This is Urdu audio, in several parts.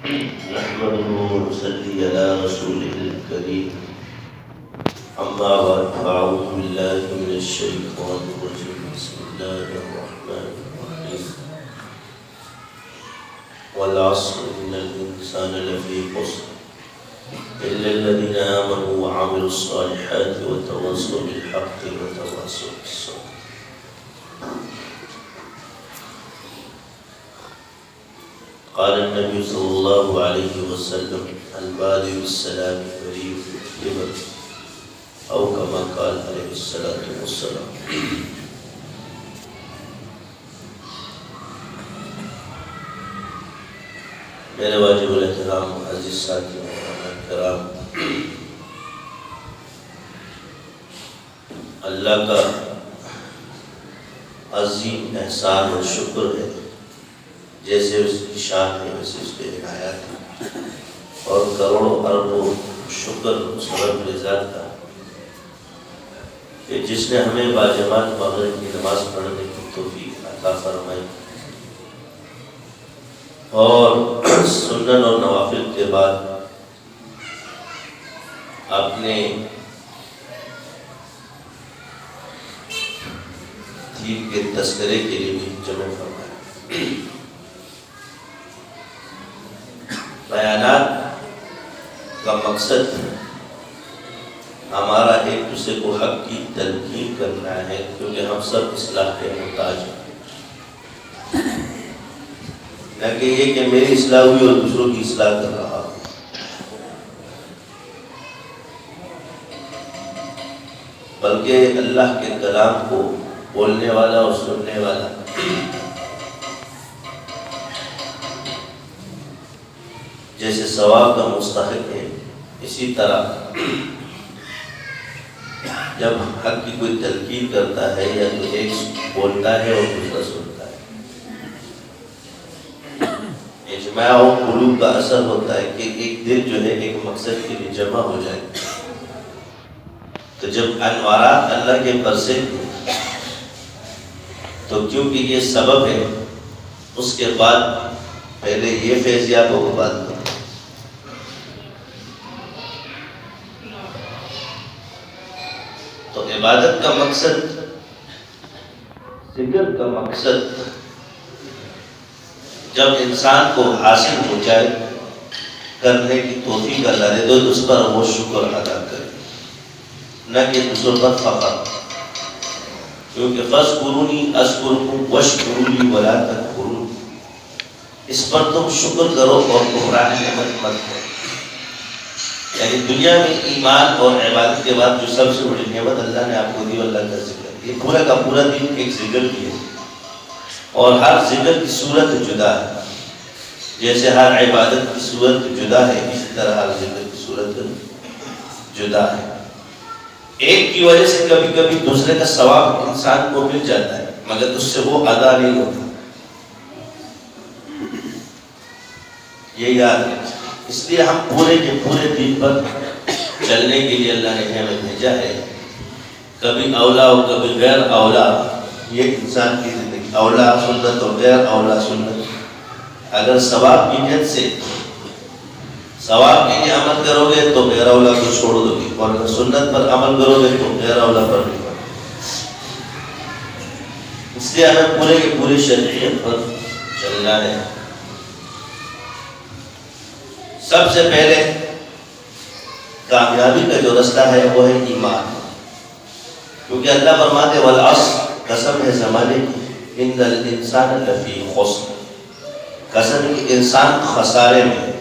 نحمده ونصلي على رسوله الكريم أما بعد فأعوذ بالله من الشيطان الرجيم بسم الله الرحمن الرحيم والعصر إن الإنسان لفي خسر إلا الذين آمنوا وعملوا الصالحات وتواصوا بالحق وتواصوا بالصبر. قال النبي صلى الله عليه وسلم البادئ بالسلام بريء الذمة أو كما قال عليه الصلاة والسلام. میرے واجب الاحترام عزیز ساتھیوں اور کرام، اللہ کا عظیم احسان اور شکر ہے، جیسے اس کی شان ہے ویسے اس کے عنایات ہے، اور کروڑوں اربوں شکر اس رب العزت کا کہ جس نے ہمیں باجماعت مغرب کی نماز پڑھنے کی توفیق عطا فرمائی اور سنن اور نوافل کے بعد اپنے دین کے تذکرے کے لیے بھی جمع فرمایا۔ بیانات کا مقصد ہمارا ایک دوسرے کو حق کی تلقین کرنا ہے، کیونکہ ہم سب اصلاح کے محتاج ہیں، نہ کہ یہ کہ میری اصلاح ہوئی اور دوسروں کی اصلاح کر رہا ہوں۔ بلکہ اللہ کے کلام کو بولنے والا اور سننے والا جیسے ثواب کا مستحق ہے، اسی طرح جب حق کی کوئی تلقین کرتا ہے یا تو ایک بولتا ہے اور دوسرا سنتا ہے، اجماع و قلوب کا اثر ہوتا ہے کہ ایک دل جو ہے ایک مقصد کے لیے جمع ہو جائے۔ تو جب انوارات اللہ کے برسے تو کیونکہ یہ سبب ہے، اس کے بعد پہلے یہ فیضیاب ہو بعد میں تو عبادت کا مقصد، ذکر کا مقصد جب انسان کو حاصل ہو جائے، کرنے کی توفیق اللہ دے تو اس پر وہ شکر ادا کرے، نہ کہ دوسروں پر فخر، کیونکہ فاذکرونی اذکرکم واشکروا ولا تکفرون، اس پر تم شکر کرو اور کفران نعمت مت کرو۔ یعنی دنیا میں ایمان اور عبادت کے بعد جو سب سے بڑی نعمت اللہ نے آپ کو دی، اللہ کا ذکر، یہ پورا کا پورا دین ایک ذکر کی ہے، اور ہر ذکر کی صورت جدا ہے، جیسے ہر عبادت کی صورت جدا ہے اسی طرح ہر ذکر کی صورت جدا ہے۔ ایک کی وجہ سے کبھی کبھی دوسرے کا ثواب انسان کو مل جاتا ہے، مگر اس سے وہ ادا نہیں ہوتا، یہ یاد رکھیں۔ اس لیے ہم پورے کے پورے دین پر چلنے کے لیے اللہ نے ہمیں بھیجا ہے، کبھی اولا اور کبھی غیر اولا، یہ انسان کی زندگی، اولا سنت اور غیر اولا سنت۔ اگر ثواب کی نیت سے ثواب کے لیے عمل کرو گے تو غیر اولا کو چھوڑ دو گے، اور اگر سنت پر عمل کرو گے تو غیر اولا پر نہیں کرو گے۔ اس لیے ہمیں پورے کے پورے شریعت پر چلنا ہے۔ سب سے پہلے کامیابی کا جو رستہ ہے وہ ہے ایمان، کیونکہ اللہ فرماتے والعصر، قسم ہے زمانے کی، ان الانسان لفی خسر، قسم ہے کہ انسان خسارے میں ہے۔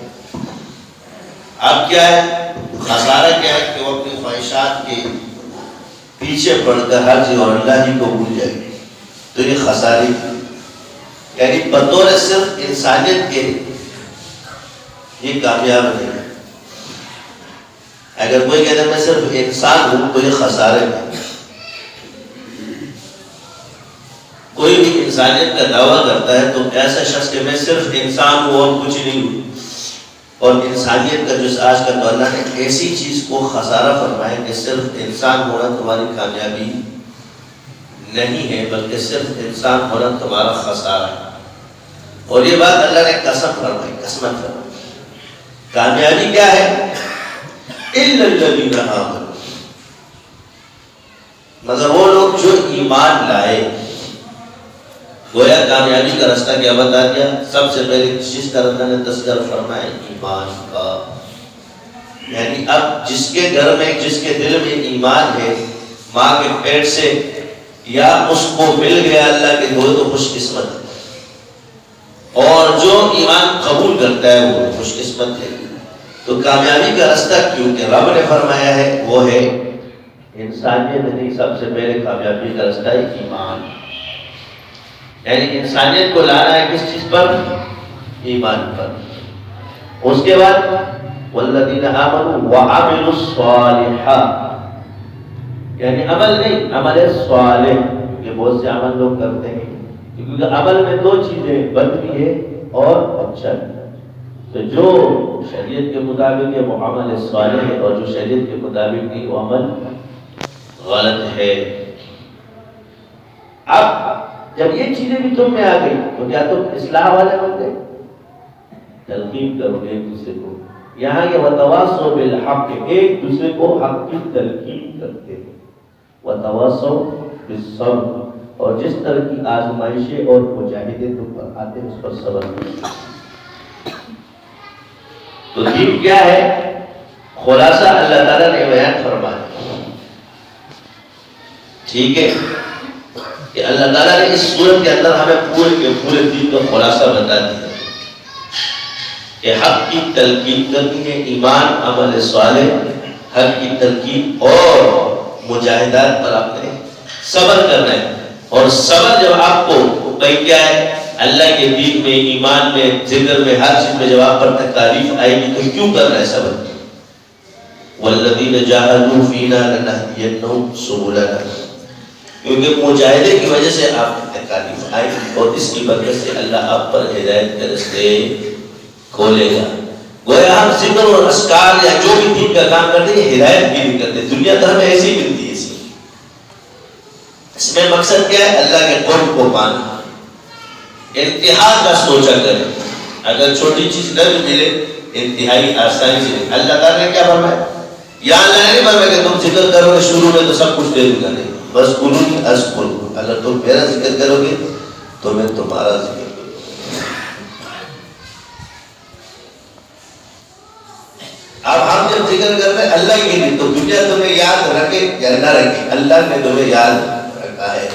اب کیا ہے خسارہ؟ کیا ہے کہ وہ اپنی خواہشات کے پیچھے پڑ کر ہر چیز اور اللہ ہی کو بھول جائے گی، تو یہ خسارے، یعنی بطور صرف انسانیت کے یہ کامیاب نہیں ہے۔ اگر کوئی کہتا ہے میں صرف انسان ہوں تو یہ خسارے میں۔ کوئی بھی انسانیت کا دعویٰ کرتا ہے تو ایسا شخص کہ میں صرف انسان ہوں اور کچھ نہیں ہوں، اور انسانیت کا جو آج کا تو اللہ نے ایسی چیز کو خسارہ فرمایا کہ صرف انسان ہونا تمہاری کامیابی نہیں ہے، بلکہ صرف انسان ہونا تمہارا خسارہ ہے۔ اور یہ بات اللہ نے قسم فرمائی، قسمت فرمائی، کامیابی کیا ہے؟ الا الذین آمنوا، مگر وہ لوگ جو ایمان لائے۔ گویا کامیابی کا راستہ کیا بتا دیا؟ سب سے پہلے کس چیز کا اللہ نے تذکرہ فرمایا؟ ایمان کا۔ یعنی اب جس کے گھر میں، جس کے دل میں ایمان ہے، ماں کے پیٹ سے یا اس کو مل گیا اللہ کے گھر، تو خوش قسمت ہے، اور جو ایمان قبول کرتا ہے وہ خوش قسمت ہے۔ تو کامیابی کا راستہ کیونکہ رب نے فرمایا ہے وہ ہے انسانیت نہیں، سب سے پہلے کامیابی کا راستہ ہے ایمان، یعنی انسانیت کو لانا ہے کس چیز پر؟ ایمان پر۔ اس کے بعد والذین آمنوا وعملوا الصالحات، یعنی عمل نہیں، عمل صالح، کیونکہ بہت سے عمل لوگ کرتے ہیں، کیونکہ عمل میں دو چیزیں، بد بھی ہے اور اچھا بھی۔ تو جو شریعت کے مطابق ہے وہ عمل صالح ہے، اور جو شریعت کے مطابق نہیں وہ عمل غلط ہے۔ اب جب یہ چیزیں بھی تم میں آ گئی تو کیا تم اصلاح والے بن گئے؟ تلقین کرو گے ایک دوسرے کو۔ یہاں یہ وتواصوا بالحق، ایک دوسرے کو حق کی تلقین کرتے ہیں، وتواصوا بالصبر، اور جس طرح کی آزمائشیں اور مجاہدے تم پر آتے ہیں اس پر صبر کرو۔ تو دین کیا ہے؟ خلاصہ اللہ تعالیٰ نے بیان فرمایا، ٹھیک ہے، کہ اللہ تعالیٰ نے اس سورت کے اندر ہمیں پورے کے پورے دین کا خلاصہ بتا دیا کہ حق کی تلقین کرنی ہے، ایمان، عمل صالح، حق کی تلقین اور مجاہدات پر آپ نے صبر کرنا ہے۔ اور صبر جب آپ کو کہیں کیا ہے؟ اللہ کے دین میں، ایمان میں، ذکر میں، ہر چیز میں جب آپ پر تکالیف آئے گی تو کیوں کرنا ہے صبر؟ والذین جاہدوا فینا لنہدینہم سبلنا، کیونکہ مجاہدے کی وجہ سے آپ کی تکالیف آئے گی، اور اس کی برکت سے اللہ آپ پر ہدایت کے راستے کھولے گا۔ گویا ہم ذکر اور اذکار یا جو بھی دین کا کام کرتے ہیں ہدایت بھی نہیں کرتے، دنیا تو ہمیں ایسی ملتی ہے۔ اس میں مقصد کیا ہے؟ اللہ کے قرب کو پانا، انتہا کا سوچا کریں، اگر چھوٹی چیز نہ بھی ملے انتہائی آسانی سے۔ اللہ تعالیٰ نے کیا فرمایا؟ یا اللہ نے نہیں فرمایا کہ تم ذکر کرو گے شروع میں تو سب کچھ دے دوں گا، نہیں، بس قرونی اذکر، اگر تم میرا ذکر کرو گے تو میں تمہارا ذکر کروں گا۔ اب ہم جب ذکر کر رہے ہیں اللہ کے لیے تو دنیا تمہیں یاد رکھے یا نہ رکھے، اللہ نے تمہیں یاد رکھا ہے۔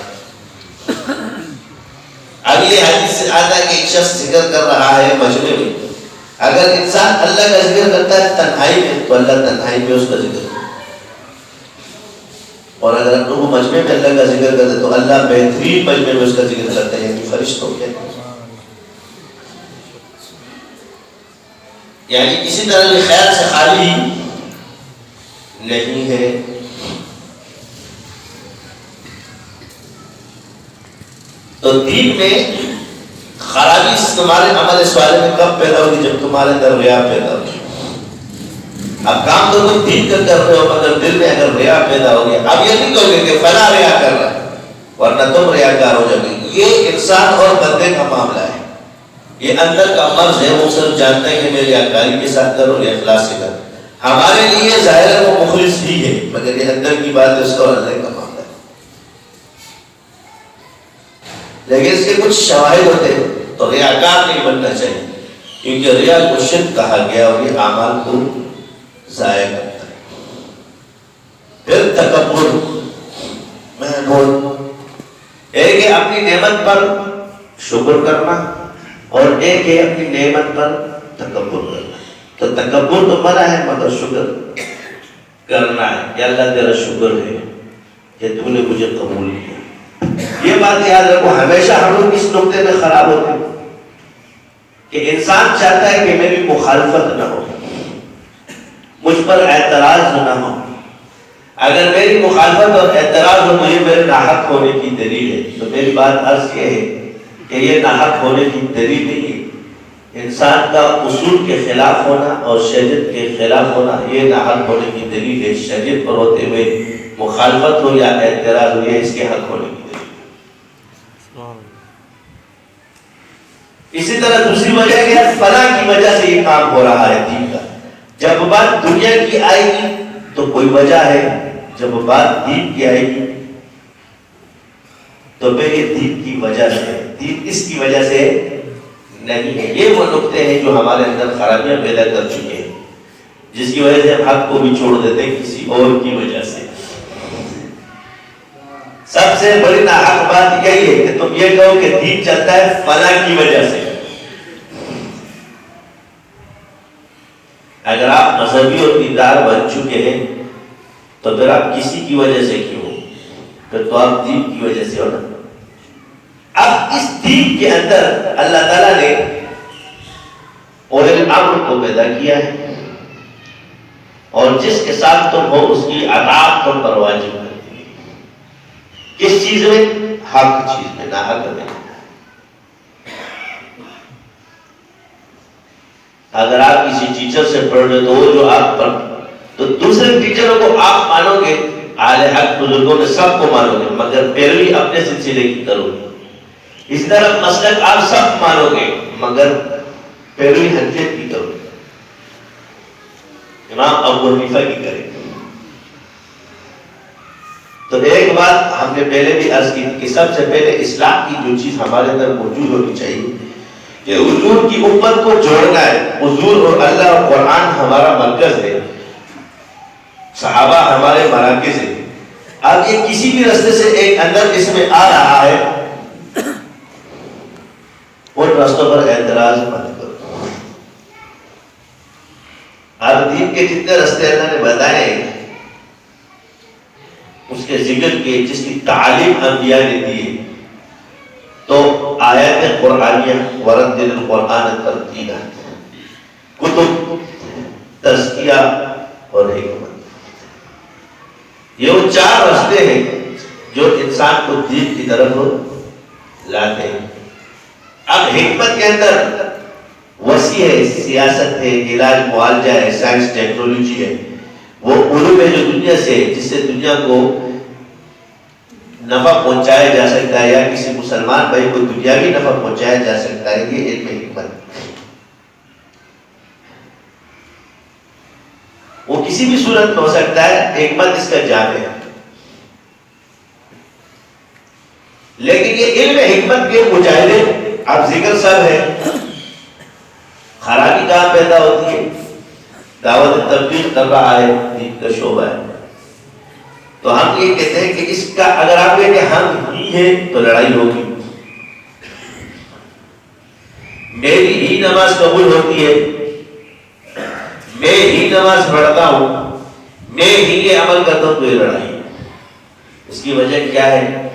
اگلی حدیث سے آتا ہے کہ ایک شخص ذکر کر رہا ہے مجمع میں، اگر انسان اللہ کا ذکر کرتا ہے تنہائی میں تو اللہ تنہائی میں اس کا ذکر کرتا ہے، اور اگر ہم لوگ مجمع میں اللہ کا ذکر کرتے تو اللہ بہترین مجمع میں اس کا ذکر کرتا ہے، یعنی فرشتوں کے۔ یعنی کسی طرح بھی خیال سے خالی نہیں ہے۔ تو دین میں خرابی تمہارے عمل صالح میں کب پیدا ہوگی؟ جب تمہارے اندر ریا پیدا ہوگی۔ اب کام تو تم دین کا کر رہے ہو مگر دل میں اگر ریا پیدا ہو گیا، اب یہ نہیں کہو گے کہ فلاں ریا کر رہا ہے ورنہ تم ریاکار ہو جاؤ گے۔ یہ انسان اور بندے کا معاملہ ہے، یہ اندر کا مرض ہے، وہ صرف جانتا ہے کہ میں ریاکاری کے ساتھ کروں یا اخلاص سے کروں۔ ہمارے لیے ظاہر ہے وہ مخلص ہی ہے مگر یہ اندر کی بات ہے، اس کا اور اللہ کا معاملہ ہے۔ لیکن اس کے کچھ شواہد ہوتے ہیں، تو ریاکار نہیں بننا چاہیے، کیونکہ ریا کو شرک کہا گیا اور یہ اعمال کو ضائع کرتا ہے۔ پھر تکبر، ایک ہے اپنی نعمت پر شکر کرنا اور ایک ہے اپنی نعمت پر تکبر کرنا۔ تو تکبر تو منع ہے مگر شکر کرنا ہے کہ اللہ تیرا شکر ہے کہ تو نے مجھے قبول کیا۔ یہ بات یاد رکھو، ہمیشہ ہم لوگ اس نقطے میں خراب ہوتے ہیں کہ انسان چاہتا ہے کہ میری مخالفت نہ ہو، مجھ پر اعتراض نہ ہو۔ اگر میری مخالفت اور اعتراض ہو تو یہ میرے ناحق ہونے کی دلیل ہے۔ تو میری بات عرض یہ ہے کہ یہ ناحق ہونے کی دلیل نہیں ہے، انسان کا اصول کے خلاف ہونا اور شریعت کے خلاف ہونا یہ ناحق ہونے کی دلیل ہے۔ شریعت پر ہوتے ہوئے مخالفت ہو یا اعتراض ہو، یہ اس کے حق ہونے کی دلیل۔ اسی طرح دوسری وجہ کیا ہے؟ فلاں کی وجہ سے یہ کام ہو رہا ہے دین کا، جب بات دنیا کی آئے گی تو کوئی وجہ ہے، جب بات دین کی آئے گی تو پہلے دین کی وجہ سے، دین اس کی وجہ سے نہیں ہے۔ یہ وہ نقطے ہیں جو ہمارے اندر خرابیاں پیدا کر چکے ہیں، جس کی وجہ سے ہم حق کو بھی چھوڑ دیتے ہیں کسی اور کی وجہ سے۔ سب سے بڑی ناحق بات یہی ہے کہ تم یہ کہو کہ دین چلتا ہے فلاں کی وجہ سے۔ اگر آپ مذہبی اور دیندار بن چکے ہیں تو پھر آپ کسی کی وجہ سے کیوں؟ پھر تو آپ دین کی وجہ سے ہو نا۔ اب اس دین کے اندر اللہ تعالیٰ نے اولل الامر کو پیدا کیا ہے، اور جس کے ساتھ تم ہو اس کی اطاعت تم پر واجب ہے۔ کس چیز میں؟ حق چیز میں، نہ حق میں۔ اگر آپ کسی ٹیچر سے پڑھ رہے تو وہ جو آپ پر، تو دوسرے ٹیچروں کو آپ مانو گے، اہل حق بزرگوں نے سب کو مانو گے، مگر پیروی اپنے سلسلے کی کرو گے۔ اس طرح مسلک آپ سب مانو گے مگر پیروی حنفیت کی کرو گے، امام ابو حنیفہ کی کریں۔ تو ایک بات ہم نے پہلے بھی عرض کی کہ سب سے پہلے اسلام کی جو چیز ہمارے اندر موجود ہونی چاہیے کہ حضور کی امت کو جوڑنا ہے۔ حضور اور اللہ اور قرآن ہمارا مرکز ہے، صحابہ ہمارے مراکز ہے۔ اب یہ کسی بھی راستے سے ایک اندر اس میں آ رہا ہے، ان راستوں پر اعتراض مت کرو۔ اب دین کے جتنے راستے اللہ نے بتائے اس کے ذکر کے، جس کی تعلیم انبیاء نے دی، تو آیات قرآنیہ، ورتل القرآن ترتیلا، کتب، تزکیہ اور حکمت، یہ وہ چار راستے ہیں جو انسان کو دین کی طرف لاتے ہیں۔ اب حکمت کے اندر وسیع ہے، سیاست ہے، علاج معالجہ ہے، سائنس ٹیکنالوجی ہے، وہ علوم ہے جو دنیا سے ہے، جس سے دنیا کو نفع پہنچایا جا سکتا ہے، یا کسی مسلمان بھائی کو دنیاوی نفع پہنچایا جا سکتا ہے، یہ علم حکمت۔ وہ کسی بھی صورت میں ہو سکتا ہے، حکمت اس کا جامع ہے۔ لیکن یہ علم حکمت کے مجاہدے، اب ذکر سب ہے، خرابی کہاں پیدا ہوتی ہے؟ دعوت تبلیغ کر رہا ہے، دین کا شعبہ ہے، تو ہم یہ کہتے ہیں کہ اس کا اگر آپ کہیں کہ ہم ہی ہیں تو لڑائی ہوگی۔ میری ہی نماز قبول ہوتی ہے، میں ہی نماز پڑھتا ہوں، میں ہی یہ عمل کرتا ہوں، تو یہ لڑائی ہے۔ اس کی وجہ کیا ہے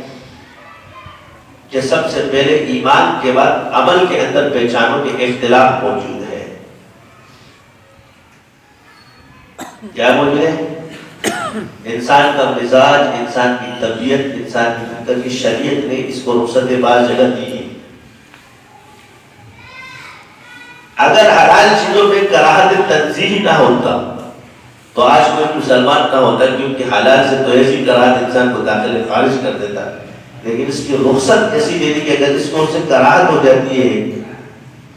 کہ سب سے پہلے ایمان کے بعد عمل کے اندر پہچانوں کے اختلاف موجود ہے۔ کیا موجود ہے؟ انسان کا مزاج، انسان کی طبیعت، انسان کی فکر کی شریعت نے اس کو رخصت بعض جگہ دی ہے۔ اگر حلال چیزوں میں کراہت تنزیہی نہ ہوتا تو آج کوئی مسلمان نہ ہوتا، کیونکہ حلال سے تو ایسی کراہت انسان کو داخل خارج کر دیتا، لیکن اس کی رخصت ایسی دے دی کہ اگر اس کو سے کراہت ہو جاتی ہے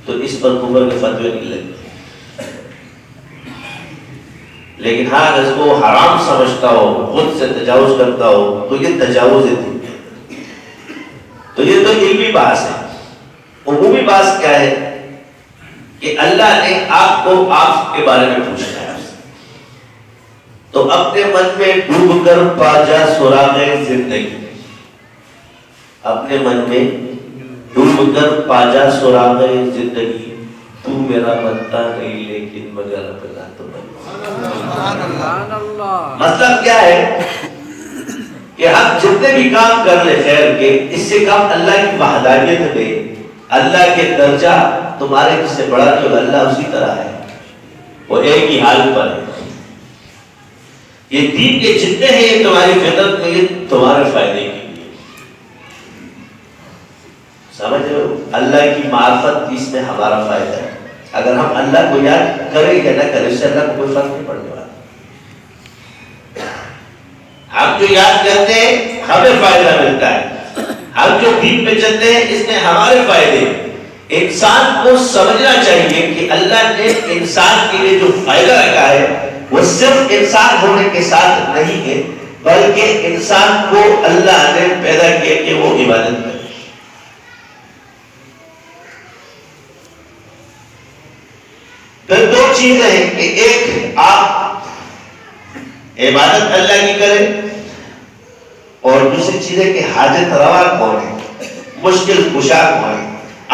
تو اس پر کفر کے فتوے نہیں لگتے۔ لیکن ہاں اگر اس کو حرام سمجھتا ہو، خود سے تجاوز کرتا ہو، تو یہ تجاوز ہے۔ تو یہ تو علمی بحث ہے۔ عمومی بحث کیا ہے کہ اللہ نے آپ کو آپ کے بارے میں پوچھنا ہے، تو اپنے من میں ڈوب کر پا جا سراغ زندگی، اپنے من میں ڈوب کر پا جا سراغ زندگی، تو میرا بنتا نہیں لیکن مگر اپنا تو مطلب کیا ہے کہ ہم جتنے بھی کام کر لیں خیر کے، اس سے کام اللہ کی وحدانیت میں، اللہ کے درجہ تمہارے جس سے بڑا نہیں ہوگا، اللہ اسی طرح ہے، وہ ایک ہی حال پر ہے۔ یہ دین کے جتنے ہیں یہ تمہاری فطرت میں، یہ تمہارے فائدے کے لیے، سمجھ رہے ہو؟ اللہ کی معرفت اس میں ہمارا فائدہ ہے۔ اگر ہم اللہ کو یاد کریں یا نہ کریں، اس سے اللہ کو کوئی فرق نہیں پڑنے والا۔ ہم جو یاد کرتے ہیں ہمیں فائدہ ملتا ہے، ہم جو دین پہ چلتے ہیں اس میں ہمارے فائدے، انسان کو سمجھنا چاہیے کہ اللہ نے انسان کے لیے جو فائدہ رکھا ہے وہ صرف انسان ہونے کے ساتھ نہیں ہے، بلکہ انسان کو اللہ نے پیدا کیا کہ وہ عبادت کرے۔ پھر دو چیزیں ہیں کہ ایک آپ عبادت اللہ کی کریں، اور دوسری چیز ہے کہ حاجت روا کون ہے، مشکل کشا کون ہے،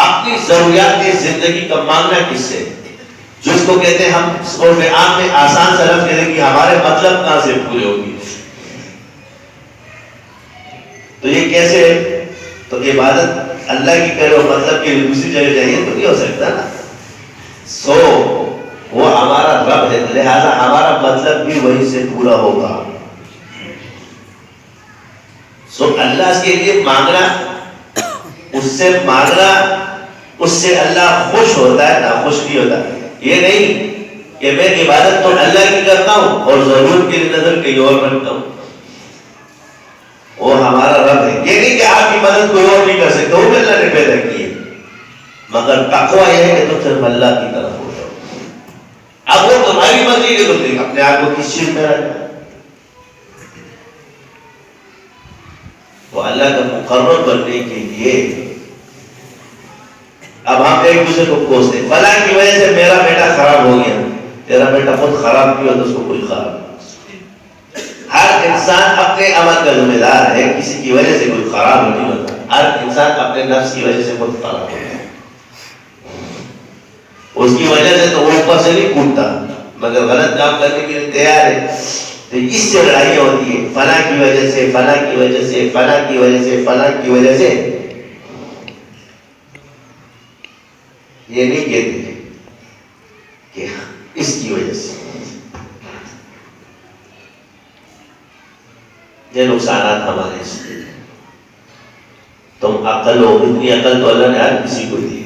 اپنی ضروریات زندگی کا مانگنا کس سے، جس کو کہتے ہیں ہم عام میں آسان سے لفظ کہتے ہیں کہ ہمارے مطلب کہاں سے پورے ہوگی۔ تو یہ کیسے ہے؟ تو عبادت اللہ کی کرے اور مطلب کے لیے دوسری جگہ جائیے تو نہیں ہو سکتا نا۔ وہ ہمارا رب ہے، لہذا ہمارا مطلب بھی وہی سے پورا ہوگا۔ اللہ کے لیے مانگنا، اس سے مانگنا، اس سے اللہ خوش ہوتا ہے، ناخوش نہیں ہوتا۔ یہ نہیں کہ میں عبادت تو اللہ کی کرتا ہوں اور ضرورت کے لیے نظر کہیں اور رکھتا ہوں، وہ ہمارا رب ہے۔ یہ نہیں کہ آپ کی مدد کوئی اور نہیں کر سکتا، وہ بھی اللہ نے پیدا کی ہے، مگر تقویٰ یہ ہے کہ تم صرف اللہ کی طرف ہو جاؤ۔ اب وہ تمہاری مرضی کے تم اپنے آپ کو کس چیز میں رکھنا، وہ اللہ کا مقرر بننے کے لیے۔ اب ہم ایک دوسرے کو کوستے ہیں، فلاں کی وجہ سے میرا بیٹا خراب ہو گیا، تیرا بیٹا خود خراب نہیں ہوتا، اس کو کوئی خراب نہیں۔ ہر انسان اپنے عمل کا ذمہ دار ہے، کسی کی وجہ سے کوئی خراب نہیں ہوتا، ہر انسان اپنے نفس کی وجہ سے خود خراب ہوتا ہے۔ اس کی وجہ سے تو وہ اوپر سے نہیں کودتا، مگر غلط کام کرنے کے لیے تیار ہے۔ تو اس سے لڑائیاں ہوتی ہے، فلاں کی وجہ سے، فلاں کی وجہ سے، فلاں کی وجہ سے، فلاں کی وجہ سے۔ یہ نہیں کہتے کہ اس کی وجہ سے یہ نقصانات ہمارے سے۔ تم عقل ہو، اتنی عقل تو اللہ نے ہر کسی کو دی ہے،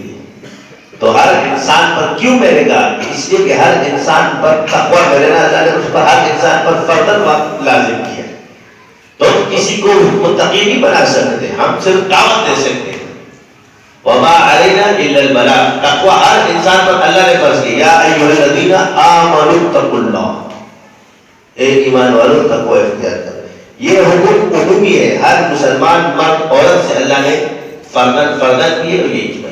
تو ہر انسان پر کیوں میں نے کہا؟ اس لیے کہ ہر انسان پر تقویٰ کرنا، اللہ نے اس پر ہر انسان پر فرداً وقت لازم کیا۔ تم کسی کو متقی نہیں بنا سکتے، ہم صرف دعوت دے سکتے ہیں۔ وما علینا الا البلاغ، تقویٰ ہر انسان پر اللہ نے فرض کی۔ یا ایھا الذین آمنوا اتقوا اللہ، اے ایمان والو تقویٰ اختیار کرو۔ یہ حکم عمومی ہے، ہر مسلمان مرد عورت سے اللہ نے فرداً کی ہے، اور یہ اجماع۔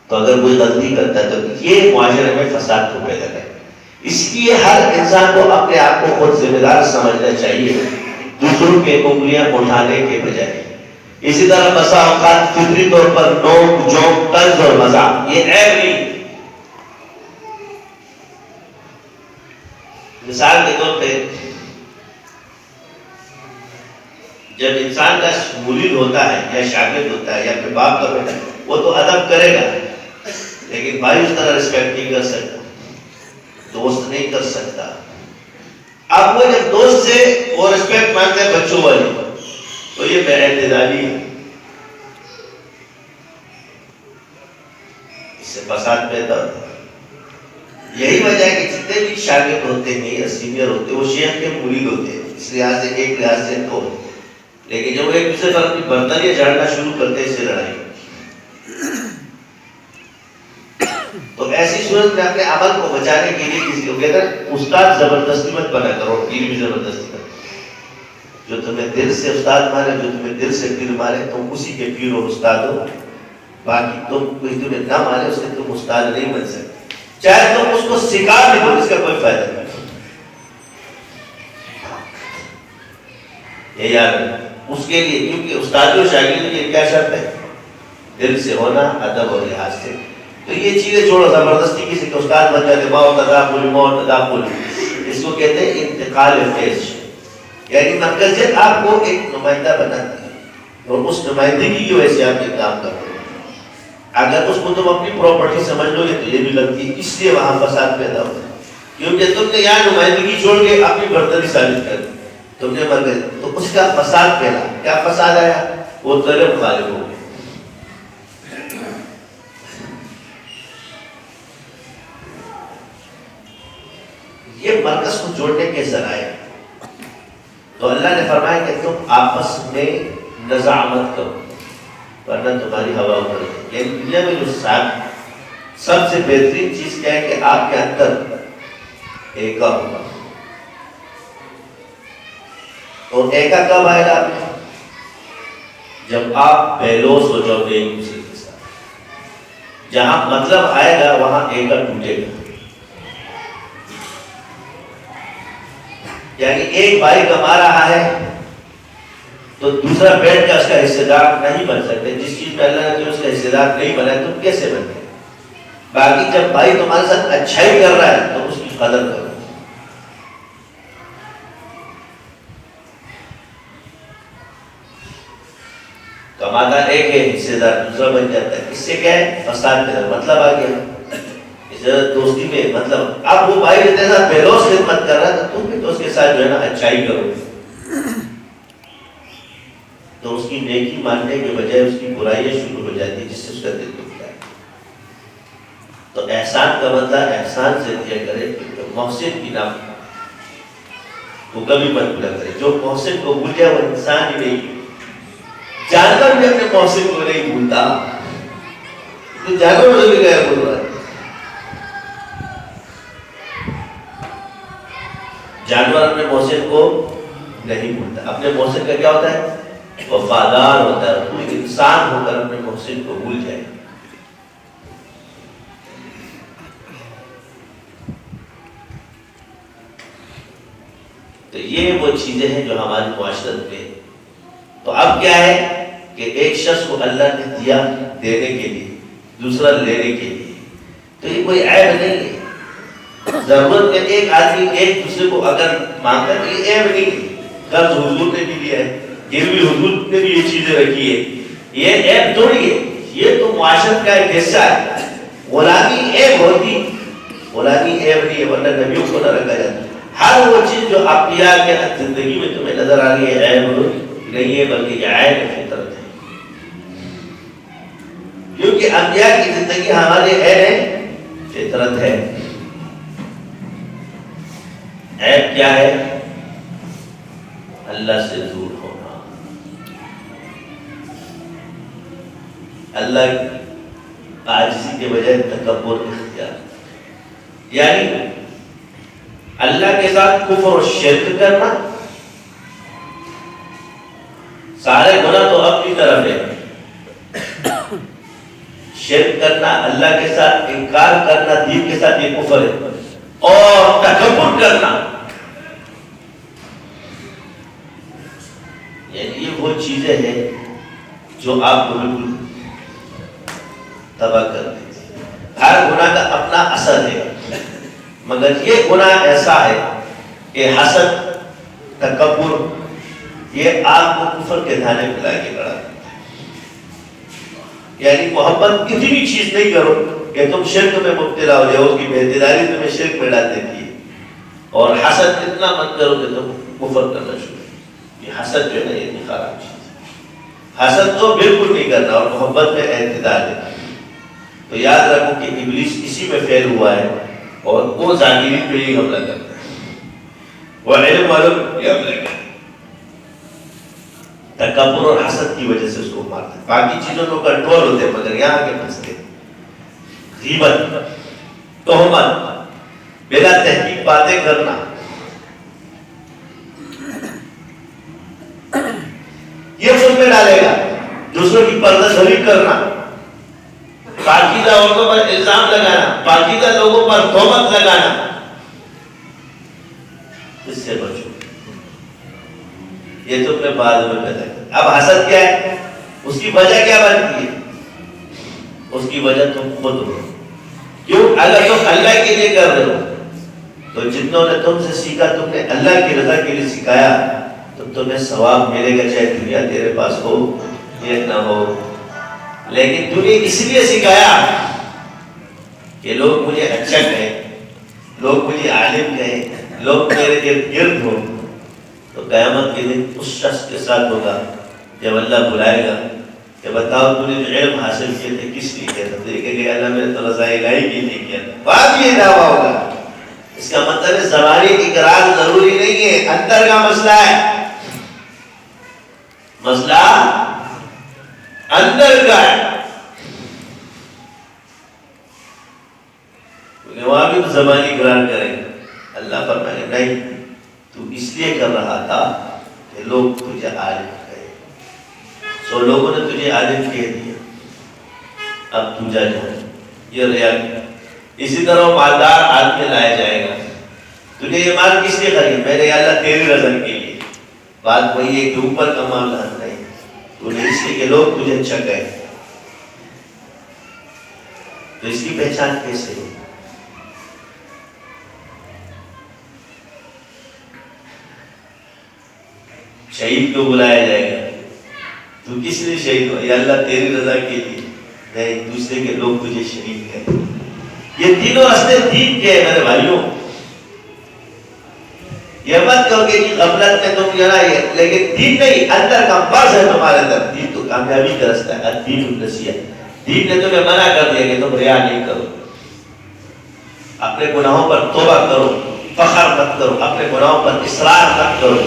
تو اگر کوئی غلطی کرتا ہے تو یہ معاشرے میں فساد کو پیدا کرے، اس لیے ہر انسان کو اپنے آپ کو خود ذمہ دار سمجھنا چاہیے، دوسروں کے انگلیاں اٹھانے کے بجائے۔ اسی طرح بسا اوقات فطری طور پر نوک جھونک، طنز اور مذاق یہ عیب نہیں۔ مثال کے طور پہ جب انسان کا مرید ہوتا ہے یا شاگرد ہوتا ہے یا پھر باپ کا بیٹا، وہ تو ادب کرے گا، لیکن بھائی اس طرح رسپیکٹ نہیں کر سکتا، دوست نہیں کر سکتا۔ اب وہ جب دوست سے وہ رسپیکٹ مانگتے ہیں بچوں والی، تو یہ بے اعتدالی ہے، اس سے فساد پیدا ہوتا ہے۔ یہی وجہ ہے کہ جتنے بھی شاگرد ہوتے ہیں یا سینئر ہوتے ہیں وہ شیخ کے مرید ہوتے ہیں، اس لحاظ سے ایک لحاظ سے تو، لیکن جب وہ ایک دوسرے پر اپنی برتریاں جھاڑنا شروع کرتے ہیں، اس سے لڑائی۔ تو ایسی صورت میں اپنے عمل کو بچانے کے لیے کسی کو کہتا ہے استاد زبردستی مت بنا کرو، پیر بھی زبردستی کرو۔ جو تمہیں دل سے استاد مانے، جو تمہیں دل سے پیر مانے، تم اسی کے پیر اور استاد ہو، باقی کوئی تمہیں نہ مانے اس کے تم استاد نہیں بن سکتے، چاہے تم اس کو سکھا بھی دو، اس کا کوئی فائدہ نہیں۔ یہ یاد رکھنا اس کے لیے، کیونکہ استاد و شاگرد کے لیے کیا شرط ہے؟ دل سے ہونا، ادب اور لحاظ سے۔ تو یہ چیزیں چھوڑو، زبردستی کسی کے استاد بن جاتے، ماؤ تداخل، اس کو کہتے ہیں انتقال فیض، یعنی مرکزیت آپ کو ایک نمائندہ بناتی ہے اور اس نمائندگی کی وجہ سے آپ یہ کام کرتے ہیں۔ اگر اس کو تم اپنی پراپرٹی سمجھ لو گے تو یہ بھی غلطی ہے، اس لیے وہاں فساد پیدا ہوتا ہے، کیونکہ تم نے یہاں نمائندگی چھوڑ کے اپنی برتری ثابت کر دی، تم نے مرکز، تو اس کا فساد پھیلا۔ کیا فساد آیا؟ وہ طلب غالب ہو گیا۔ یہ مرکز کو جوڑنے کے ذرائع، تو اللہ نے فرمایا کہ تم آپس میں نزاع مت کرو ورنہ تمہاری ہوا اڑ جائے گی. یعنی دنیا میں جو سب سے بہترین چیز کیا ہے کہ آپ کے اندر ایکا ہوگا. اور ایکا کب آئے گا؟ جب آپ بےلوث ہو جاؤ گے ایک دوسرے کے ساتھ. جہاں مطلب آئے گا وہاں ایکا ٹوٹے گا. یعنی ایک بھائی کما رہا ہے تو دوسرا بیٹھ کے اس کا حصے دار نہیں بن سکتے. جس چیز میں اللہ نے اس کا حصے دار نہیں بنا تم کیسے بنے؟ باقی جب بھائی تمہارے ساتھ اچھائی کر رہا ہے تو اس کی قدر کرو. کماتا ایک ہے حصے دار دوسرا بن جاتا ہے. اس سے کیا ہے؟ فساد کا مطلب آ گیا. اس دوستی میں مطلب اب وہ بھائی کے ساتھ بےلوث خدمت کر رہا ہے تو تم بھی تو اس کے ساتھ جو ہے نا اچھائی کرو. تو اس کی نیکی ماننے کے بجائے اس کی برائیاں شروع ہو جاتی جس سے اس کا دل دکھتا ہے. تو احسان کا بدلہ احسان سے دیا کرے. محسن کی نام وہ کبھی مت بھولا کرے. جو محسن کو بھول جائے وہ انسان ہی نہیں. جانور بھی اپنے محسن کو نہیں بھولتا. تو جانور سے بھی گیا بول رہا ہے. جانور اپنے محسن کو نہیں بھولتا. اپنے محسن کا کیا ہوتا ہے؟ وفادار ہوتا ہے. تو ایک انسان ہو کر اپنے محسن کو بھول جائے. تو یہ وہ چیزیں ہیں جو ہماری معاشرت میں. تو اب کیا ہے کہ ایک شخص کو اللہ نے دیا دینے کے لیے دوسرا لینے کے لیے. تو یہ کوئی عیب نہیں ہے. ضرورت میں ایک آدمی ایک دوسرے کو اگر مانگتا ہے یہ عیب نہیں ہے. قرض حضور نے بھی لیا ہے, گروی حضور نے بھی یہ چیزیں رکھی ہے. یہ عیب تھوڑی ہے, یہ تو معاشرت کا ایک حصہ ہے. غلامی عیب ہوتی, غلامی عیب نہیں ہے ورنہ نبیوں کو نہ رکھا جاتا. ہر وہ چیز جو انبیاء کے زندگی میں تمہیں نظر آ رہی ہے عیب نہیں ہے بلکہ یہ عین فطرت ہے. کیونکہ انبیاء کی زندگی ہمارے عین فطرت ہے. عیب کیا ہے؟ اللہ سے دور ہونا, اللہ عاجزی کے بجائے تکبر اختیار. یعنی اللہ کے ساتھ کفر اور شرک کرنا. سارے گناہ تو اپنی طرف ہے. شرک کرنا, اللہ کے ساتھ انکار کرنا, دین کے ساتھ یہ کفر ہے. اور تکبر کرنا یعنی یہ وہ چیزیں ہیں جو آپ کو بالکل تباہ کر دیتی ہیں. ہر گناہ کا اپنا اثر ہے, مگر یہ گناہ ایسا ہے کہ حسد, تکبر, یہ آپ کو کفر کے دھانے پلا کے کھڑا دیتا ہے. یعنی محبت اتنی چیز نہیں کرو کہ تم شرک میں مبتلا ہو جاؤ, اس کی بہتداری تمہیں شرک میں ڈال دیتی ہے. اور حسد اتنا مت کرو کہ تم کفر کرنا شروع. یہ حسد جو ہے نا یہ خراب چیز ہے. حسد تو بالکل نہیں کرنا اور محبت میں اعتدال ہے. تو یاد رکھو کہ ابلیس اسی میں فیل ہوا ہے اور وہ ظاہری پہ ہی حملہ کرتا ہے, وہ علم والوں پہ حملہ کرتا ہے. تکبر اور حسد کی وجہ سے اس کو مارتا ہے. باقی چیزوں کو کنٹرول ہوتے ہیں مگر یہاں کے پھنستے. غیبت, تہمت, بلا تحقیق باتیں کرنا, یہ خود میں ڈالے گا. دوسروں کی پردہ دھری کرنا, پاکیزہ عورتوں پر الزام لگانا, پاکیزہ لوگوں پر تہمت لگانا, اس سے بچو. یہ تم نے بعد میں پیدا کیا. اب حسد کیا ہے, اس کی وجہ کیا بنتی ہے؟ اس کی وجہ تم خود ہو. کیوں؟ اگر تم اللہ کے لیے کر رہے ہو تو جتنوں نے تم سے سیکھا تم نے اللہ کی رضا کے لیے سکھایا تو تمہیں ثواب ملے گا چاہے دنیا تیرے پاس ہو یا نہ ہو. لیکن تم نے اس لیے سکھایا کہ لوگ مجھے اچھا کہیں, لوگ مجھے عالم کہیں, لوگ میرے ارد گرد ہو. تو قیامت کے دن اس شخص کے ساتھ ہوگا جب اللہ بلائے گا کہ بتاؤ تو نے جو علم حاصل کیے تھے کس لیے کیا تھا؟ تو یہ کہ اللہ میں تو رضا الہی کے لیے کیا تھا. بعد یہ دعویٰ ہوگا. اس کا مطلب ہے زبانی اقرار ضروری نہیں ہے, اندر کا مسئلہ ہے. مسئلہ اندر کا ہے. وہاں بھی تو زبانی قرار کریں گے. اللہ فرمائے نہیں، تو اس لیے کر رہا تھا کہ لوگ تجھے عالم کہے. سو لوگوں نے تجھے عالم کہہ دیا، اب تو جا جا. یہ ریاض. اسی طرح وہ مالدار آدمی لایا جائے گا. تجھے یہ مال کس لیے خرید؟ میں نے اللہ تیری رضا کے لیے. بات وہی ہے کہ اوپر کا معاملہ نہیں، تو اس لیے کہ لوگ تجھے اچھا کہیں. تو اس کی پہچان کیسے ہو؟ شہید کو بلایا جائے گا، تو کس لیے شہید ہو؟ یا اللہ تیری رضا کے لیے. نہیں، دوسرے کے لوگ تجھے شہید کہیں. یہ تینوں راستے دین کے ہیں میرے بھائیوں. یہ مت کرو کہ غفلت میں تم جانا ہے، لیکن دین نہیں، اندر کا فرض ہے تمہارے اندر. دین تو کامیابی کا راستہ ہے. دین النصیحت. دین نے تمہیں منع کر دیا کہ تم ریا نہیں کرو، اپنے گناہوں پر توبہ کرو، فخر مت کرو، اپنے گناہوں پر اصرار مت کرو.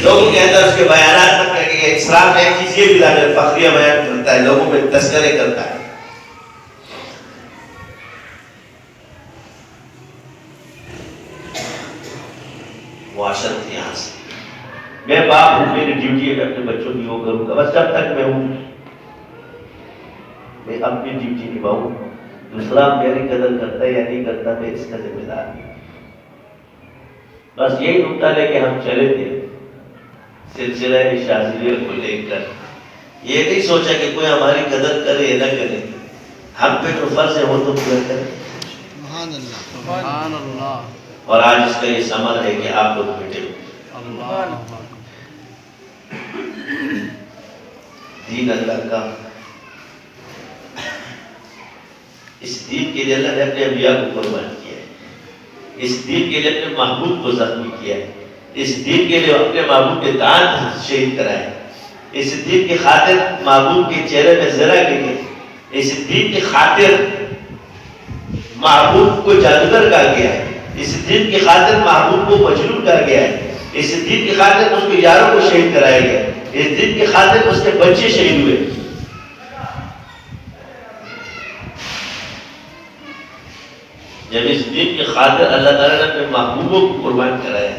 لوگوں کے اندر اس کے بیانات مت کریں گے. اصرار میں ایک چیز یہ بھی ظاہر فخریہ بیان کرتا ہے، لوگوں میں تذکرے کرتا ہے. معاشرت یہاں سے میں باپ ہوں، میری ڈیوٹی ہے کہ اپنے بچوں کی وہ کروں گا. بس جب تک میں ہوں میں اپنی ڈیوٹی نبھاؤں. دوسرا میری قدر کرتا ہے یا نہیں کرتا، میں اس کا ذمہ دار نہیں. بس یہی نکتہ لے کے ہم چلے تھے سلسلہ شاذلیہ کو لے کر. یہ نہیں سوچا کہ کوئی ہماری قدر کرے یا نہ کرے. ہم پہ جو فرض ہے وہ تو پورا کریں. سبحان اللہ، سبحان اللہ. اور آج اس کا یہ ثمر ہے کہ آپ لوگ بیٹھے ہو. دین اللہ کا. اس دین کے لیے اللہ نے اپنے انبیاء کو قربان کیا ہے. اس دین کے لیے اپنے محبوب کو زخمی کیا ہے. اس دین کے لیے اپنے محبوب کے دانت شہید کرائے. اس دین کی خاطر محبوب کے چہرے میں ذرا گری. اس دین کی خاطر محبوب کو جادوگر کہا گیا ہے. اس دین کی خاطر محبوب کو مجنون کہا گیا ہے. اس دین کی خاطر اس کے یاروں کو شہید کرایا گیا. اس دین کی خاطر اس کے بچے شہید ہوئے. جب اس دین کی خاطر اللہ تعالیٰ نے اپنے محبوبوں کو قربان کرایا،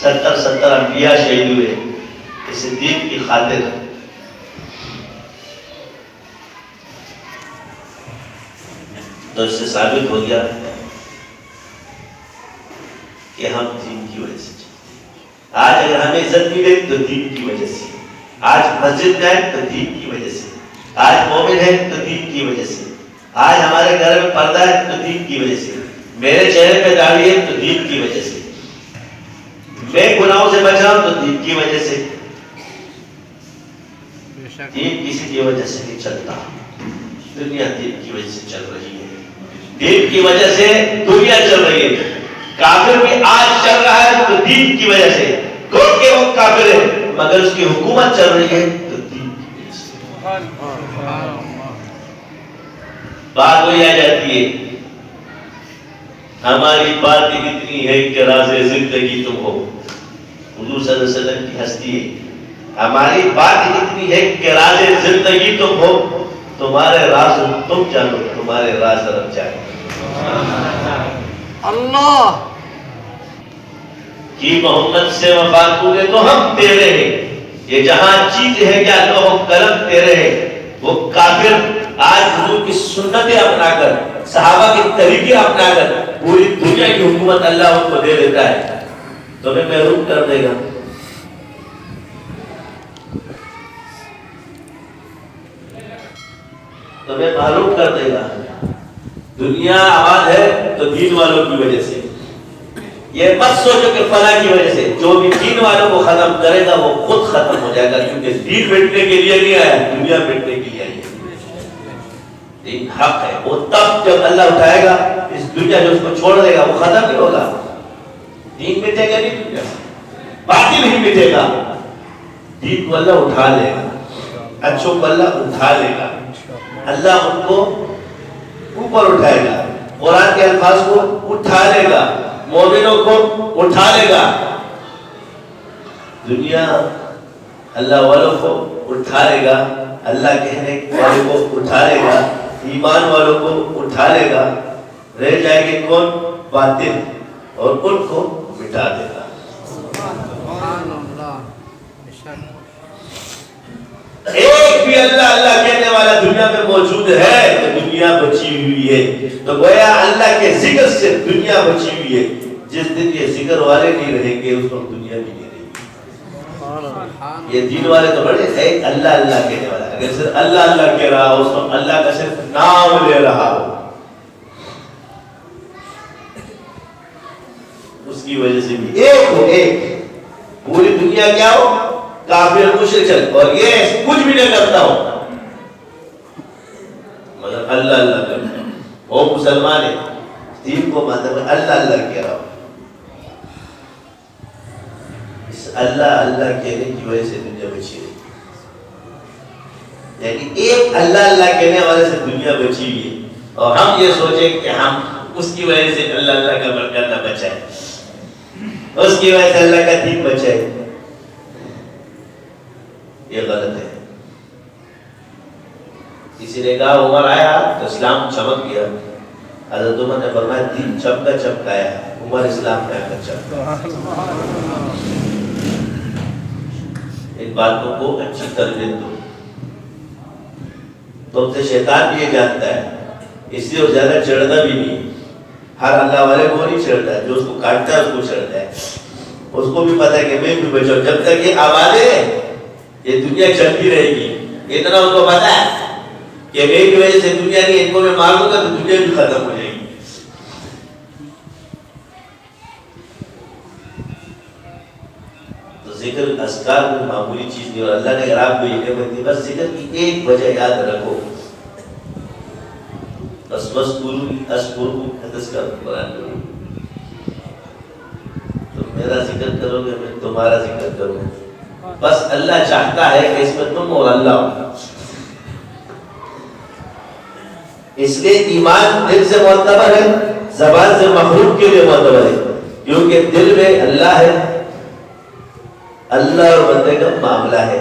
70 انبیاء شہید ہوئے اس دین کی خاطر. تو اس سے ثابت ہو گیا کہ ہم دین کی وجہ سے چلتے ہیں. آج اگر ہمیں عزت ملے تو دین کی وجہ سے. آج مسجد میں ہے تو دین کی وجہ سے. آج مومن ہے تو دین کی وجہ سے. آج ہمارے گھر میں پردہ ہے تو دین کی وجہ سے. میرے چہرے پہ داڑھی ہے تو دین کی وجہ سے. میں گناہوں سے بچ رہا ہوں تو دین کی وجہ سے. دین کسی کی وجہ سے نہیں چلتا. دنیا دین کی وجہ سے چل رہی ہے. دین کی وجہ سے دنیا چل رہی ہے. کافر بھی آج چل رہا ہے تو دین کی وجہ سے. کیونکہ وہ کافر ہے مگر اس کی حکومت چل رہی ہے تو دین کی وجہ سے. بات وہی آ جاتی ہے، ہماری بات اتنی ہے کہ راز زندگی تم ہو. حضور صلی اللہ علیہ وسلم کی ہستی ہے. ہماری بات اتنی ہے کہ راز زندگی تم ہو. تمہارے راز تم جانو، تمہارے راز رب جانو. اللہ کی محمد سے وفا نے تو ہم تیرے ہیں. یہ جہاں چیز ہے کیا لوح قلم تیرے ہیں. وہ کافر آج حضور کی سنتیں اپنا کر، صحابہ کے طریقے اپنا کر پوری دنیا کی حکومت اللہ ان کو دے دیتا ہے. تمہیں محروم کر دے گا. تمہیں معلوم کر دے گا. دنیا آباد ہے تو دین والوں کی وجہ سے. یہ مت سوچو کہ فلاں کی وجہ سے. جو بھی دین والوں کو ختم کرے گا وہ خود ختم ہو جائے گا. کیونکہ دین بیٹھنے کے لیے نہیں آیا، دنیا بیٹھنے کے لیے آئی ہے. دین حق ہے. وہ تب جب اللہ اٹھائے گا اس دنیا جو اس کو چھوڑ دے گا وہ ختم نہیں ہوگا. دین مٹے گا نہیں، دنیا باطل نہیں مٹے گا. دین کو اللہ اٹھا لے گا. اچھوں کو اللہ اٹھا لے گا. اللہ ان کو اوپر اٹھائے گا. قرآن کے الفاظ کو اٹھا لے گا. مومنوں کو اٹھا لے گا. دنیا اللہ والوں کو اٹھا لے گا، اللہ کہنے والوں کو اٹھا لے گا، ایمان والوں کو اٹھا لے گا، رہ جائے گے کون؟ باطل، اور ان کو مٹا دے گا۔ ایک بھی اللہ اللہ کہنے والا دنیا میں موجود ہے تو دنیا بچی ہوئی ہے۔ تو گویا اللہ کے ذکر سے دنیا بچی ہوئی ہے۔ جس دن یہ ذکر والے نہیں رہیں گے اس وقت دنیا بھی نہیں رہے گی۔ یہ دین والے تو بڑے ایک اللہ اللہ کہنے والا، اگر صرف اللہ اللہ کہہ رہا ہو اس وقت اللہ کا صرف نام لے رہا ہو، اس کی وجہ سے بھی ایک ہو، ایک پوری دنیا کیا ہو؟ کافر مشرک چل، اور یہ کچھ بھی نہیں کرتا ہو مگر اللہ اللہ کرتا ہو، وہ مسلمان ہے، دین کو مانتا ہے، اللہ اللہ کہہ رہا ہو۔ اس اللہ اللہ کہنے کی وجہ سے دنیا بچی رہی، یعنی ایک اللہ اللہ کہنے والے سے دنیا بچی ہوئی ہے، اور ہم یہ سوچیں کہ ہم اس کی وجہ سے اللہ اللہ کا کرنا بچائے، اس کی وجہ سے اللہ کا دین بچائے، یہ غلط ہے۔ کسی نے کہا عمر آیا تو اسلام چمک گیا، حضرت عمر نے فرمایا دین چمکا چمکایا، عمر اسلام کا چمکا۔ ان باتوں کو اچھی تربیت دو، تم سے شیطان بھی یہ جانتا ہے، اس لیے وہ زیادہ چڑھتا بھی نہیں، ہر اللہ والے کو نہیں چڑھتا ہے، جو اس کو کاٹتا ہے اس کو چڑھتا ہے، اس کو بھی پتا ہے کہ میں بھی بچاؤں، جب تک یہ آباد ہے یہ دنیا چلتی رہے گی، اتنا ان کو پتا ہے کہ میری وجہ سے دنیا نہیں، ان کو میں مار دوں گا تو دنیا بھی ختم ہو جائے گی۔ تو ذکر اذکار کوئی معمولی چیز نہیں، اور اللہ نے اگر آپ کو یہ نعمت دی، بس ذکر کی ایک وجہ یاد رکھو، بس تم میرا ذکر کرو گے میں تمہارا ذکر کروں گا، بس اللہ چاہتا ہے کہ اس میں تم اور اللہ ہو۔ اس لیے ایمان دل سے معتبر ہے، زبان سے مخلوق کے لیے معتبر ہے، کیونکہ دل میں اللہ ہے، اللہ اور بندے کا معاملہ ہے۔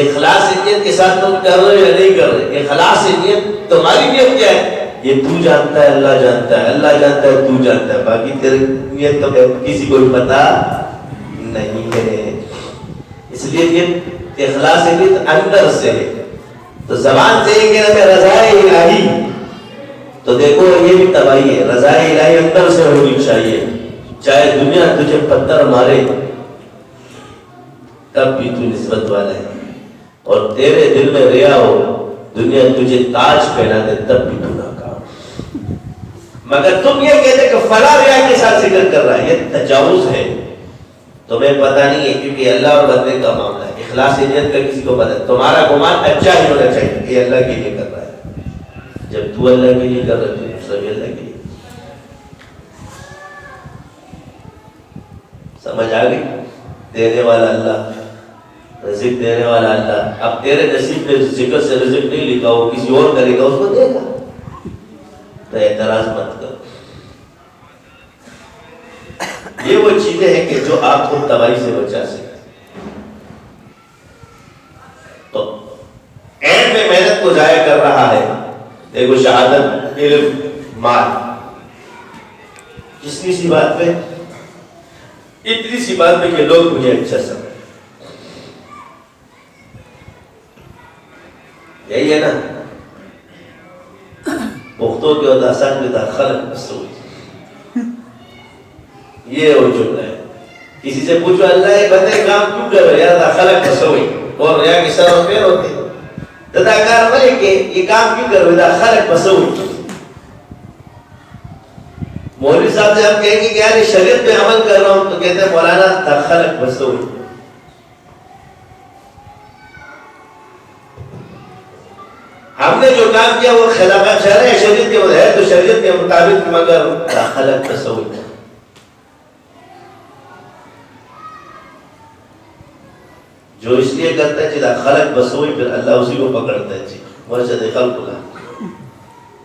اخلاص نیت کے ساتھ تم کر رہے ہو یا نہیں کر رہے، اخلاص نیت تمہاری نیت کیا ہے یہ تو جانتا ہے، اللہ جانتا ہے، اللہ جانتا ہے، تو جانتا ہے، باقی تیری نیت تو کسی کو بھی پتا نہیں ہے۔ اس لیے یہ اخلاص نیت اندر سے ہے، تو زبان سے یہ کہنا ہے رضا الہی، تو دیکھو یہ بھی تباہی ہے، رضا الہی اندر سے ہونی چاہیے، چاہے دنیا تجھے پتھر مارے تب بھی تو نسبت والا ہے، اور تیرے دل میں ریا ہو، دنیا تجھے تاج پہنا دے تب بھی تو ناکام، مگر تم یہ کہتے کہ فلاں ریا کے ساتھ ذکر کر رہا ہے، یہ تجاوز ہے، تمہیں پتہ نہیں ہے، کیونکہ اللہ اور بندے کا معاملہ ہے، اخلاص نیت کا کسی کو پتہ ہے، تمہارا گمان اچھا ہی ہونا چاہیے کہ اللہ کے لیے کر رہا ہے، جب تو اللہ کے لیے کر رہا ہے تو سب اللہ کے لیے۔ سمجھ آ گئی؟ دینے والا اللہ، رزق دینے والا اللہ، اب تیرے نصیب میں ذکر سے رزق نہیں لکھا ہو، کسی اور کرے گا اس کو دے گا، تو اعتراض مت کرو۔ یہ وہ چیزیں ہیں کہ جو آپ کو تباہی سے بچا سکتے، تو عین میں محنت کو ضائع کر رہا ہے، دیکھو شہادت، علم، مال، کتنی سی بات پہ، اتنی سی بات پہ کہ لوگ مجھے اچھا سمجھیں، یہی ہے نا پختوں کے ہوتا آسان میں تھا خلق مسئول، یہ وہ جملہ ہے، کسی سے پوچھو اللہ ایک بندے کام کیوں کر رہے ہیں، خلق مسئول، اور ریا کے سر اور پیر ہوتے تداکار بولے کہ یہ کام کیوں کر رہے ہیں، خلق مسئول۔ مولوی صاحب سے ہم کہیں گے کہ یار شریعت پہ عمل کر رہا ہوں، تو کہتے ہیں مولانا خلق مسئول۔ ہم نے جو کام کیا وہ خلافت شرع ہے، شریعت کے ہے تو شریعت کے مطابق، مگر خلق تصور ہے۔ جو اس لیے کرتا ہے جدا خلق بسوئی، پھر اللہ اسی کو پکڑتا ہے، جی مرشد خلق اللہ،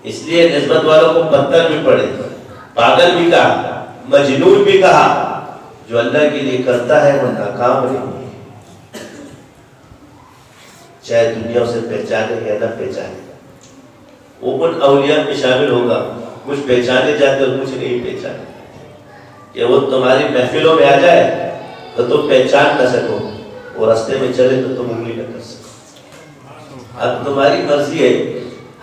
اس لیے نسبت والوں کو پتھر بھی پڑے، پاگل بھی کہا، مجنون بھی کہا، جو اللہ کے لیے کرتا ہے وہ ناکام نہیں ہے، چاہے دنیا اسے پہچانے یا نہ پہچانے۔ وہ ان اولیاء میں شامل ہوگا کچھ پہچانے جاتے اور کچھ نہیں پہچانے، کہ وہ تمہاری محفلوں میں آ جائے تو تم پہچان نہ سکو، وہ رستے میں چلے تو تم انگلی نہ کر سکو۔ اب تمہاری مرضی ہے،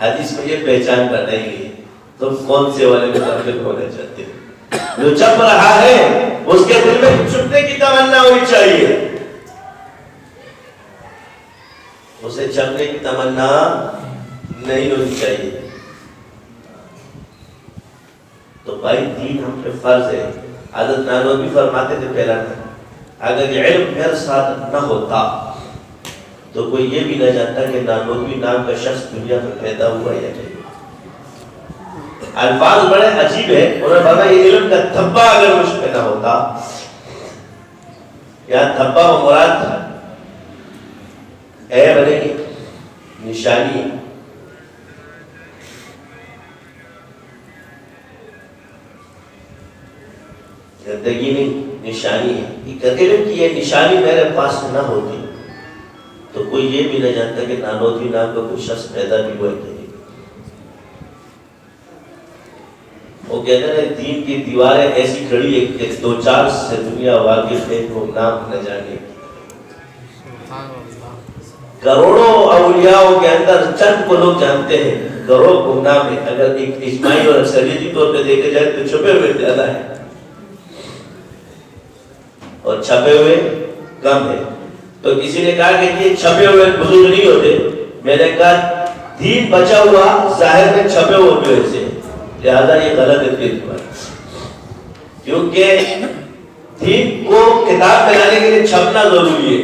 حدیث میں یہ پہچان کرنا ہی ہے تم کون سے والے میں داخل ہونا چاہتے ہو۔ جو چھپ رہا ہے اس کے دل میں چھپنے کی تمنا ہونی چاہیے، اسے چھپنے کی تمنا نہیں ہونی چاہیے۔ تو بھائی دین ہم پہ فرض ہے۔ حضرت نانوتوی فرماتے تھے پہلا اگر یہ علم میرے ساتھ نہ ہوتا تو کوئی یہ بھی نہ جانتا کہ نانوتوی نام کا شخص دنیا میں پیدا ہوا یا نہیں۔ الفاظ بڑے عجیب ہے، انہوں نے فرمایا یہ علم کا دھبا اگر مجھ پہ نہ ہوتا، یا دھبا و مراد ہے بنے گی نشانی، زندگی نہیں نشانی ہے۔ کہ علم کی یہ نشانی میرے پاس نہ ہوتی تو کوئی یہ بھی نہ جانتا کہ نانوتوی نام کا کوئی شخص پیدا بھی ہوا کہ نہیں۔ وہ کہتے ہیں دین کی دیواریں ایسی کھڑی ہے کہ دو چار سے دنیا واقف ہے کو نام نہ جانے کی۔ کروڑوں اولیاءوں کے اندر چند کو لوگ جانتے ہیں، کروڑوں کو نام ہے۔ اگر ایک اجماعی اور اکثریتی طور پہ دیکھے جائے تو چھپے ہوئے زیادہ ہے اور چھپے ہوئے کم ہے۔ تو کسی نے کہا کہ یہ چھپے ہوئے بزرگ نہیں ہوتے، میں نے کہا دین بچا ہوا ظاہر میں چھپے ہوئے سے، لہذا یہ غلط ہے کیونکہ دین کو کتاب میں لانے کے لیے چھپنا ضروری ہے،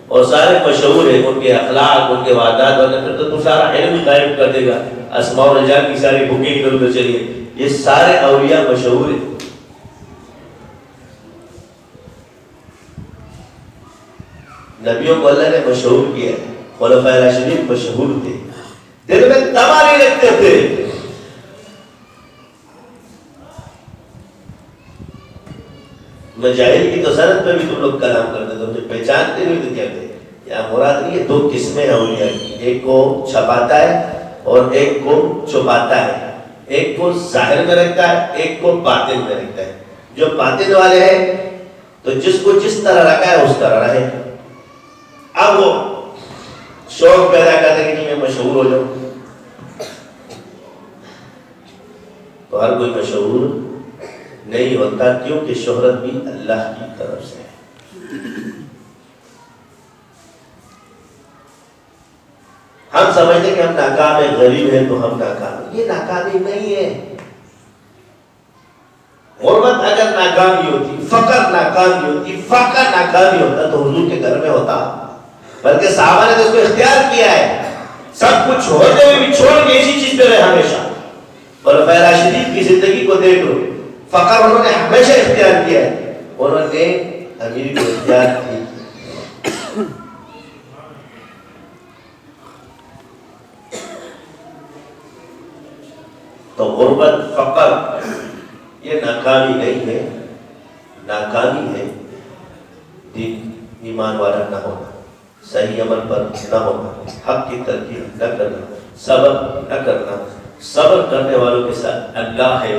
اور سارے مشہور ہیں ان کے اخلاق، ان کے وعدات، اور پھر تو سارا علم ہی قائم کر دے گا۔ اسماء و رجال کی ساری بکیں ادھر ادھر چلیے، یہ سارے اولیاء مشہور ہیں۔ نبیوں کو اللہ نے مشہور کیا ہے، خلفائے راشدین مشہور تھے، دل میں تما نہیں رکھتے تھے۔ مجاہد کی تو سند پہ بھی تم لوگ کلام کرتے تھے، مجھے پہچانتے نہیں تو کیا کہتے؟ یا مراد نہیں ہے، دو قسمیں ہیں اولیاء کی، ایک کو چھپاتا ہے اور ایک کو چھپاتا ہے، ایک کو ظاہر میں رکھتا ہے، ایک کو باطن میں رکھتا ہے۔ جو باطن والے ہیں تو جس کو جس طرح رکھا ہے اس طرح رہے، اب وہ شوق پیدا کرتے کہ میں مشہور ہو جاؤں، تو ہر کوئی مشہور نہیں ہوتا، کیونکہ شہرت بھی اللہ کی طرف سے ہے۔ ہم سمجھتے ہیں کہ ہم ناکام ہیں، غریب ہیں تو ہم ناکام ہیں، یہ ناکامی نہیں ہے۔ غربت اگر ناکامی ہوتی، فقر ناکامی ہوتی، فاقہ ناکامی ہوتا تو حضور کے گھر میں ہوتا، بلکہ صحابہ نے تو اس کو اختیار کیا ہے، سب کچھ ہوتے ہوئے بھی چھوڑ کے اسی چیز پہ رہے ہمیشہ۔ خلفائے راشدین کی زندگی کو دیکھ لو، فقر انہوں نے ہمیشہ اختیار کیا ہے، انہوں نے امیر کو اختیار کی۔ تو غربت، فقر یہ ناکامی نہیں ہے، ناکامی ہے دین ایمان والا نہ ہونا، صحیح عمل پر نہ ہونا، حق کی ترکیب نہ کرنا، صبر نہ کرنا۔ صبر کرنے والوں کے ساتھ اللہ ہے،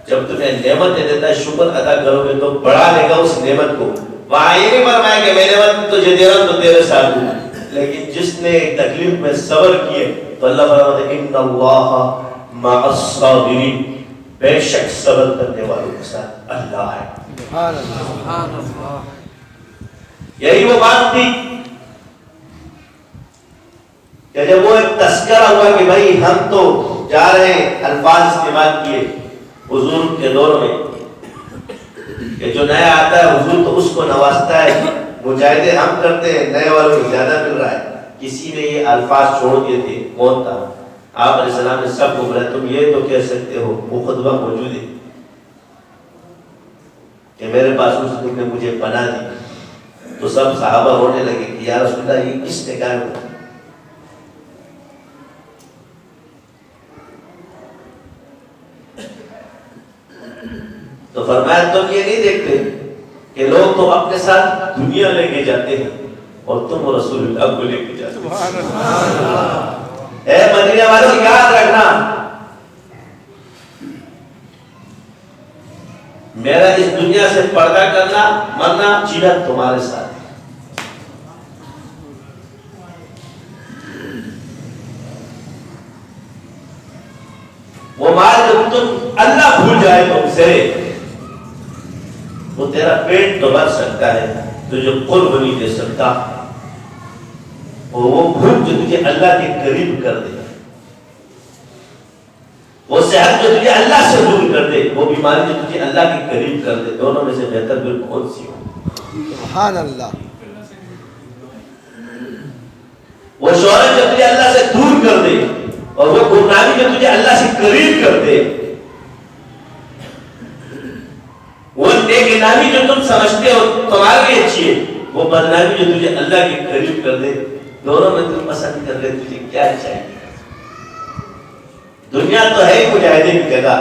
جب تمہیں نعمت دے دیتا ہے شکر ادا کرو گے تو بڑھا لے گا اس نعمت کو۔ وہاں یہ نہیں فرمایا کہ میں نعمت تجھے دے رہا ہوں تو تیرے ساتھ ہوں، لیکن جس نے تکلیف میں صبر کیے تو اللہ فرماتا ہے ان اللہ مع الصابرین، بے شک صبر کرنے والوں کے ساتھ اللہ ہے۔ سبحان اللہ۔ یہی وہ بات تھی کہ جب وہ ایک تذکرہ ہوا کہ بھائی ہم تو جا رہے ہیں، الفاظ استعمال کیے حضور کے دور میں کہ جو نیا آتا ہے حضور تو اس کو نوازتا ہے، مجاہدے ہم کرتے ہیں، نئے والوں کو زیادہ مل رہا ہے۔ کسی نے یہ الفاظ چھوڑ دیے تھے، کون تھا؟ آپ علیہ السلام نے سب کو بولا تم یہ تو کہہ سکتے ہو، وہ خطبہ موجود ہے کہ میرے پاس اس نے مجھے پناہ دی، تو سب صحابہ رونے لگے کہ یا رسول اللہ یہ کس نے کہا؟ تو فرمایا تم یہ نہیں دیکھتے کہ لوگ تو اپنے ساتھ دنیا لے کے جاتے ہیں اور تم رسول اللہ کو لے کے جاتے ہو. اے مدینہ والوں یاد رکھنا، میرا اس دنیا سے پردہ کرنا مرنا جینا تمہارے ساتھ ہے. وہ مال جب تم اللہ بھول جائے تم سے، وہ تیرا پیٹ تو بھر سکتا ہے، تجھے قرب نہیں دے سکتا. اور وہ بھوک جو تجھے اللہ کے قریب کر دے، وہ صحت جو تجھے اللہ سے دور کر دے، وہ بیماری جو تجھے اللہ کے قریب کر دے، دونوں میں سے بہتر پھر کون سی ہو؟ سبحان اللہ. وہ شہرت جو تجھے اللہ سے دور کر دے اور وہ گمراہی جو تجھے اللہ سے قریب کر دے، وہ نیک نامی جو تم سمجھتے ہو تمہارے لیے اچھی ہے، وہ بدنامی جو تجھے اللہ کے قریب کر دے، دونوں میں تم پسند کر لے تجھے کیا چاہیے؟ دنیا تو ہے ہی مجاہدے کی جگہ،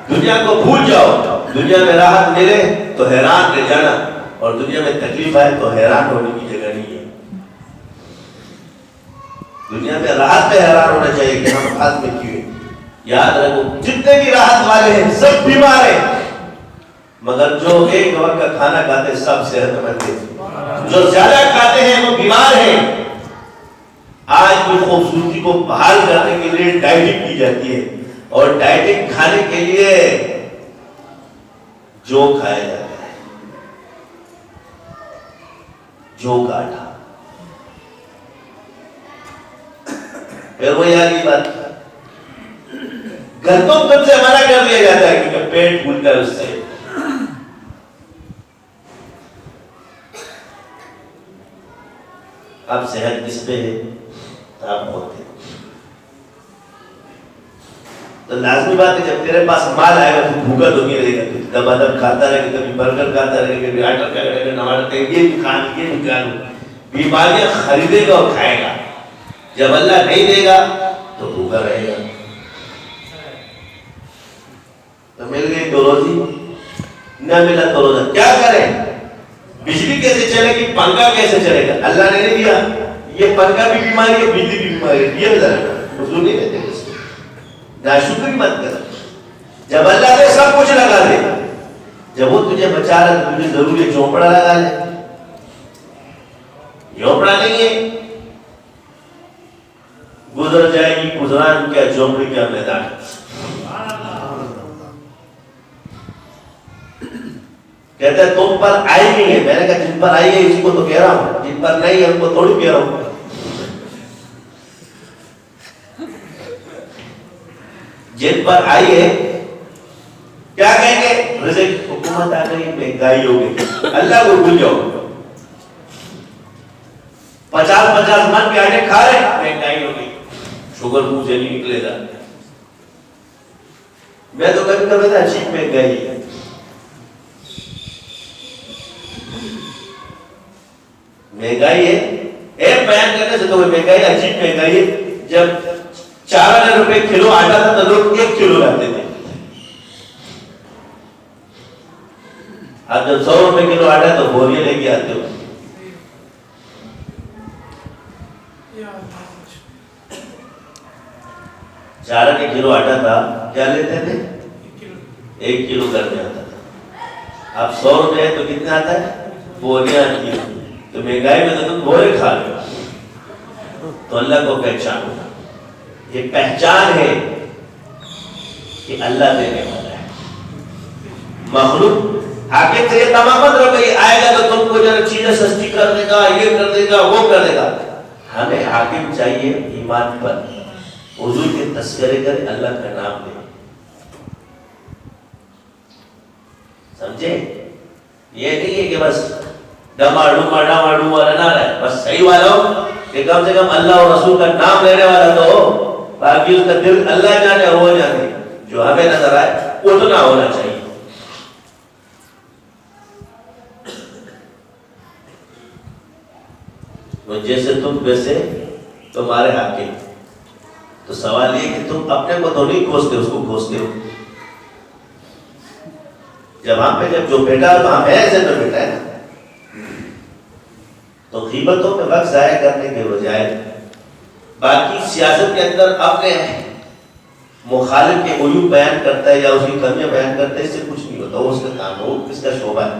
دنیا کو بھول جاؤ. دنیا میں راحت ملے تو حیران رہ جانا، اور دنیا میں تکلیف آئے تو حیران ہونے کی جگہ نہیں ہے. دنیا میں راحت پہ حیران ہونا چاہیے کہ ہم ہاتھ میں کیوں. یاد رکھو جتنے بھی راحت والے ہیں سب بیمار ہیں، مگر جو ایک وقت کا کھانا کھاتے سب صحت مند ہیں. جو زیادہ کھاتے ہیں وہ بیمار ہیں. آج بھی خوبصورتی کو بحال کرنے کے لیے ڈائٹنگ کی جاتی ہے، اور ڈائٹنگ کھانے کے لیے جو کھایا جاتا ہے، جو کاٹا. پھر وہی آگے بات، گندم تم سے منع کر دیا جاتا ہے کیونکہ پیٹ پھولتا ہے اس سے. اب صحت کس پہ ہے؟ آپ ہوتے تو لازمی بات ہے جب تیرے پاس مال آئے گا تو بھوکا تو نہیں رہے گا، تو دبا دب کھاتا رہے گا، کبھی برگر کھاتا رہے گا، کبھی آٹا کھاتا رہے گا، ٹماٹر یہ بھی کھانا یہ بھی کھانا، بیماریاں خریدے گا اور کھائے گا. جب اللہ نہیں دے گا تو بھوکا رہے گا. تو مل گئی تو روزی، نہ ملا تو روزہ. کیا کریں؟ بجلی کیسے چلے گی، پنکھا کیسے چلے گا؟ اللہ نے نہیں دیا. یہ پنکھا بھی بیماری ہے، بجلی بھی بیماری ہے. یہ حضور نہیں کہتے اس کو ناشکری مت کر. جب اللہ نے سب کچھ لگا دے، جب وہ تجھے بچا رہا تو تجھے ضروری ہے جھونپڑا لگا لے. جھونپڑا نہیں ہے، گزر جائے گی گزران کیا جھونپڑی کیا میدان. کہتا ہے تم پر آئی نہیں ہے. میں نے کہا جن پر آئی ہے اسی کو تو کہہ رہا ہوں، جن پر نہیں ہے ان کو تھوڑی کہہ رہا ہوں. جن پر آئی ہے کیا کہیں گے؟ رزق حکومت آ گئی، مہنگائی ہو گئی. اللہ کو بھول جاؤ. 50 من کے آنے کھا رہے، مہنگائی ہو گئی، شوگر منہ سے نہیں نکلے گا. میں تو کبھی کبھی تھا عجیب مہنگائی ہے. مہنگائی ہے ایک بیان کرنے سے تو وہ مہنگائی عجیب مہنگائی ہے. جب 4,000 روپے کلو آٹا تھا تو لوگ 1 کلو لاتے تھے. اب جب 100 روپے کلو آٹا تو بوریاں لے کے آتے ہو. چارہ کے کلو آٹا تھا کیا لیتے تھے؟ 1 کلو گھر میں آتا تھا. اب 100 روپے ہے تو کتنا آتا ہے؟ بوریاں آتی ہیں. تو مہنگائی میں تو تم بورے کھا رہے ہو. تو اللہ کو پہچانو. یہ پہچان ہے کہ اللہ دینے والا ہے. مخلوق حاکم سے یہ تمامت رہو کہ آئے گا تو تم کو جو چیزیں سستی کر دے گا، یہ کر دے گا، وہ کر دے گا. ہمیں حاکم چاہیے ایمان پر حضور کے تذکرے کرے، اللہ کا نام لے. سمجھے؟ یہ نہیں ہے کہ بس ڈما ڈوما والا نہ رہے، بس صحیح والا ہو کہ کم سے کم اللہ اور رسول کا نام لینے والا تو ہو. باقی اس کا دل اللہ جانے اور وہ جانے، جو ہمیں نظر آئے اتنا ہونا چاہیے. جیسے تم ویسے تمہارے حاکم. تو سوال یہ کہ تم اپنے کو تو نہیں کھوستے، اس کو کھوستے ہو. جب ہم پہ جب جو بیٹا تو ہم ایسے تو بیٹا ہے نا. تو غیبتوں میں وقت ضائع کرنے کے بجائے باقی سیاست کے اندر اپنے مخالف کے عیوب بیان کرتا ہے یا اس کی کمیاں بیان کرتا ہے، اس سے کچھ نہیں ہوتا، وہ اس کا کام ہے، وہ اس کا شعبہ ہے۔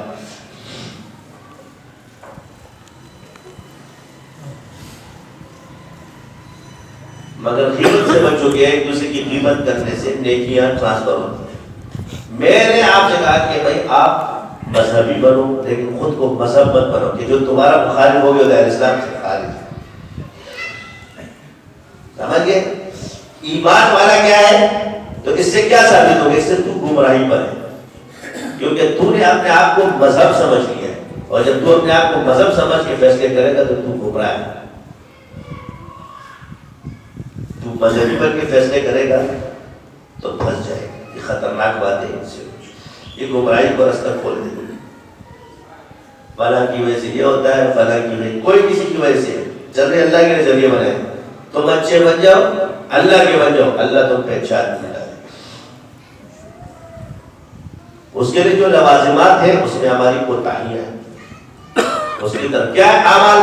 مگر غیبت سے بچو گے، ایک دوسرے کی غیبت کرنے سے نیکیاں ٹرانسفر ہوتی ہیں۔ میں نے آپ سے کہا کہ بھائی آپ مذہبی بنو، لیکن خود کو مذہب مت بنو کہ جو تمہارا مخالف ہو گیا دائر اسلام سے خارج ہے۔ سمجھ گئے؟ ایمان والا کیا ہے؟ تو اس سے کیا ثابت ہوگا؟ اس سے تو گمراہی پر ہے، کیونکہ تو نے اپنے آپ کو مذہب سمجھ لیا ہے، اور جب تو اپنے آپ کو مذہب سمجھ کے فیصلے کرے گا تو گمراہ ہے۔ تو مذہبی بن کے فیصلے کرے گا تو پھنس جائے گا۔ یہ خطرناک بات ہے، ان سے یہ گمراہی کو راستہ کھول دے گا۔ فلاں کی وجہ سے یہ ہوتا ہے، فلاں کی وجہ، کوئی کسی کی وجہ سے چل رہے، اللہ کے ذریعے بنائے۔ تم اچھے بن جاؤ، اللہ کے بن جاؤ، اللہ تم پہ اچھا آدمی ڈالے۔ اس کے لیے جو لوازمات ہیں اس میں ہماری کوتاہیاں ہیں، اس کی طرف کیا اعمال۔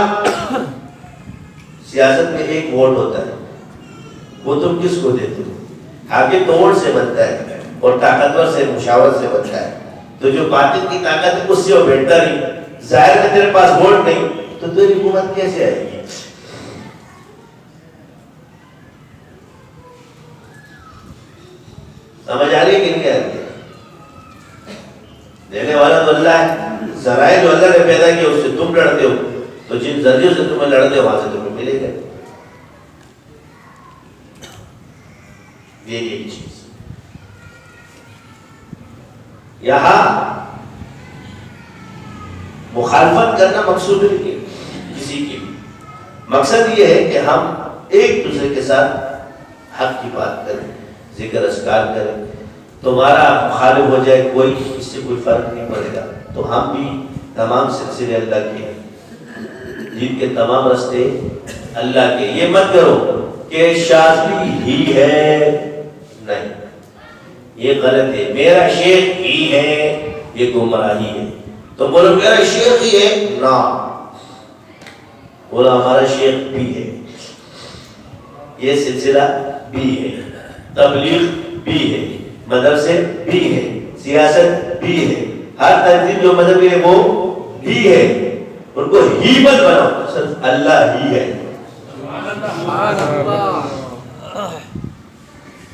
سیاست میں ایک ووٹ ہوتا ہے، وہ تم کس کو دیتے ہو؟ حاکم تو ووٹ سے بنتا ہے اور طاقتور سے مشاورت سے بنتا ہے، تو جو باطل کی طاقت ہے اس سے وہ بیٹھتا نہیں۔ ظاہر ہے تیرے پاس ووٹ نہیں تو تیری حکومت کیسے آئے گی؟ سمجھ آ رہی ہے کہ نہیں آ رہی ہے؟ دینے والا تو اللہ ہے، ذرائع جو اللہ نے پیدا کیا اس سے تم لڑتے ہو، تو جن ذریعوں سے تمہیں لڑتے ہو وہاں سے تمہیں ملے گا۔ یہ ایک چیز یہاں مخالفت کرنا مقصود نہیں ہے کسی کی، مقصد یہ ہے کہ ہم ایک دوسرے کے ساتھ حق کی بات کریں، ذکر اذکار کریں۔ تمہارا مخالف ہو جائے کوئی، اس سے کوئی فرق نہیں پڑے گا، تو ہم بھی تمام سلسلے اللہ کے ہیں، جن کے تمام رستے اللہ کے۔ یہ مت کرو کہ شاذلی ہی ہے، نہیں، یہ غلط ہے۔ میرا شیخ ہی ہے، یہ گمراہی ہے۔ تو بولو میرا شیخ ہی ہے، نہ بولو ہمارا شیخ بھی ہے، یہ سلسلہ بھی ہے، تبلیغ بھی ہے، مدرسے بھی ہے، سیاست بھی ہے، ہر تنظیم جو مذہبی ہے وہ بھی ہے۔ ان کو ہی مت بناؤ، صرف اللہ ہی ہے۔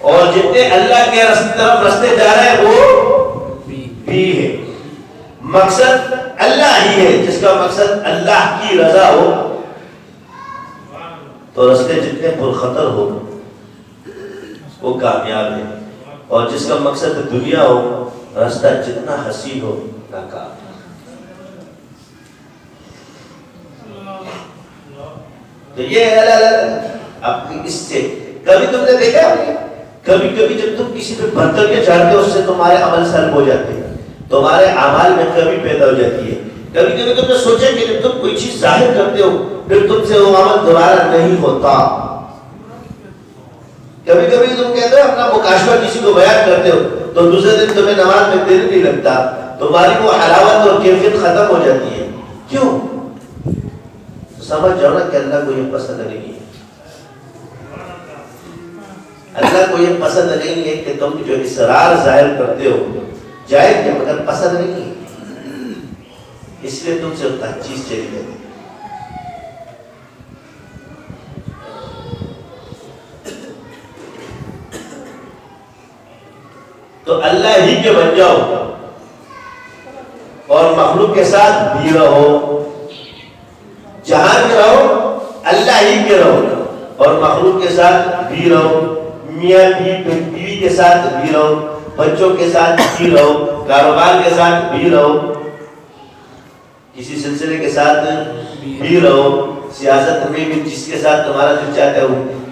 اور جتنے اللہ کے طرف رستے جا رہے ہیں وہ بھی ہے۔ مقصد اللہ ہی ہے، جس کا مقصد اللہ کی رضا ہو تو رستے جتنے پرخطر ہو وہ کامیاب ہے، اور جس کا مقصد دنیا ہو راستہ جتنا حسین ہو ناکام۔ تو یہ اپنی اس سے کبھی تم نے دیکھا ہے، کبھی کبھی جب تم کسی پہ برتریاں چاہتے ہو اس سے تمہارے عمل سلب ہو جاتے ہیں، تمہارے اعمال میں کمی پیدا ہو جاتی ہے۔ کبھی کبھی تم نے سوچا کہ جب تم کوئی چیز ظاہر کرتے ہو پھر تم سے وہ عمل دوبارہ نہیں ہوتا۔ کبھی کبھی تم کہتے ہو اپنا مکاشفہ کسی کو بیان کرتے ہو تو دوسرے دن تمہیں نماز میں دل نہیں لگتا، تمہاری وہ حلاوت اور کیفیت ختم ہو جاتی ہے۔ کیوں؟ سمجھ جاؤ نا کہ اللہ کو یہ پسند نہیں ہے۔ اللہ کو یہ پسند نہیں ہے کہ تم جو اصرار ظاہر کرتے ہو جائز ہے مگر پسند نہیں ہے، اس لیے تم سے اتنا چیز چلی جاتی ہے۔ تو اللہ ہی کے بن جاؤ اور مخلوق کے ساتھ بھی رہو، جہاں بھی رہو اللہ ہی کے رہو اور مخلوق کے ساتھ بھی رہو، میاں بیوی کے ساتھ بھی رہو، بچوں کے ساتھ بھی رہو، کاروبار کے ساتھ بھی رہو، کسی سلسلے کے ساتھ بھی رہو، سیاست میں بھی جس کے ساتھ تمہارا دل چاہتا ہے،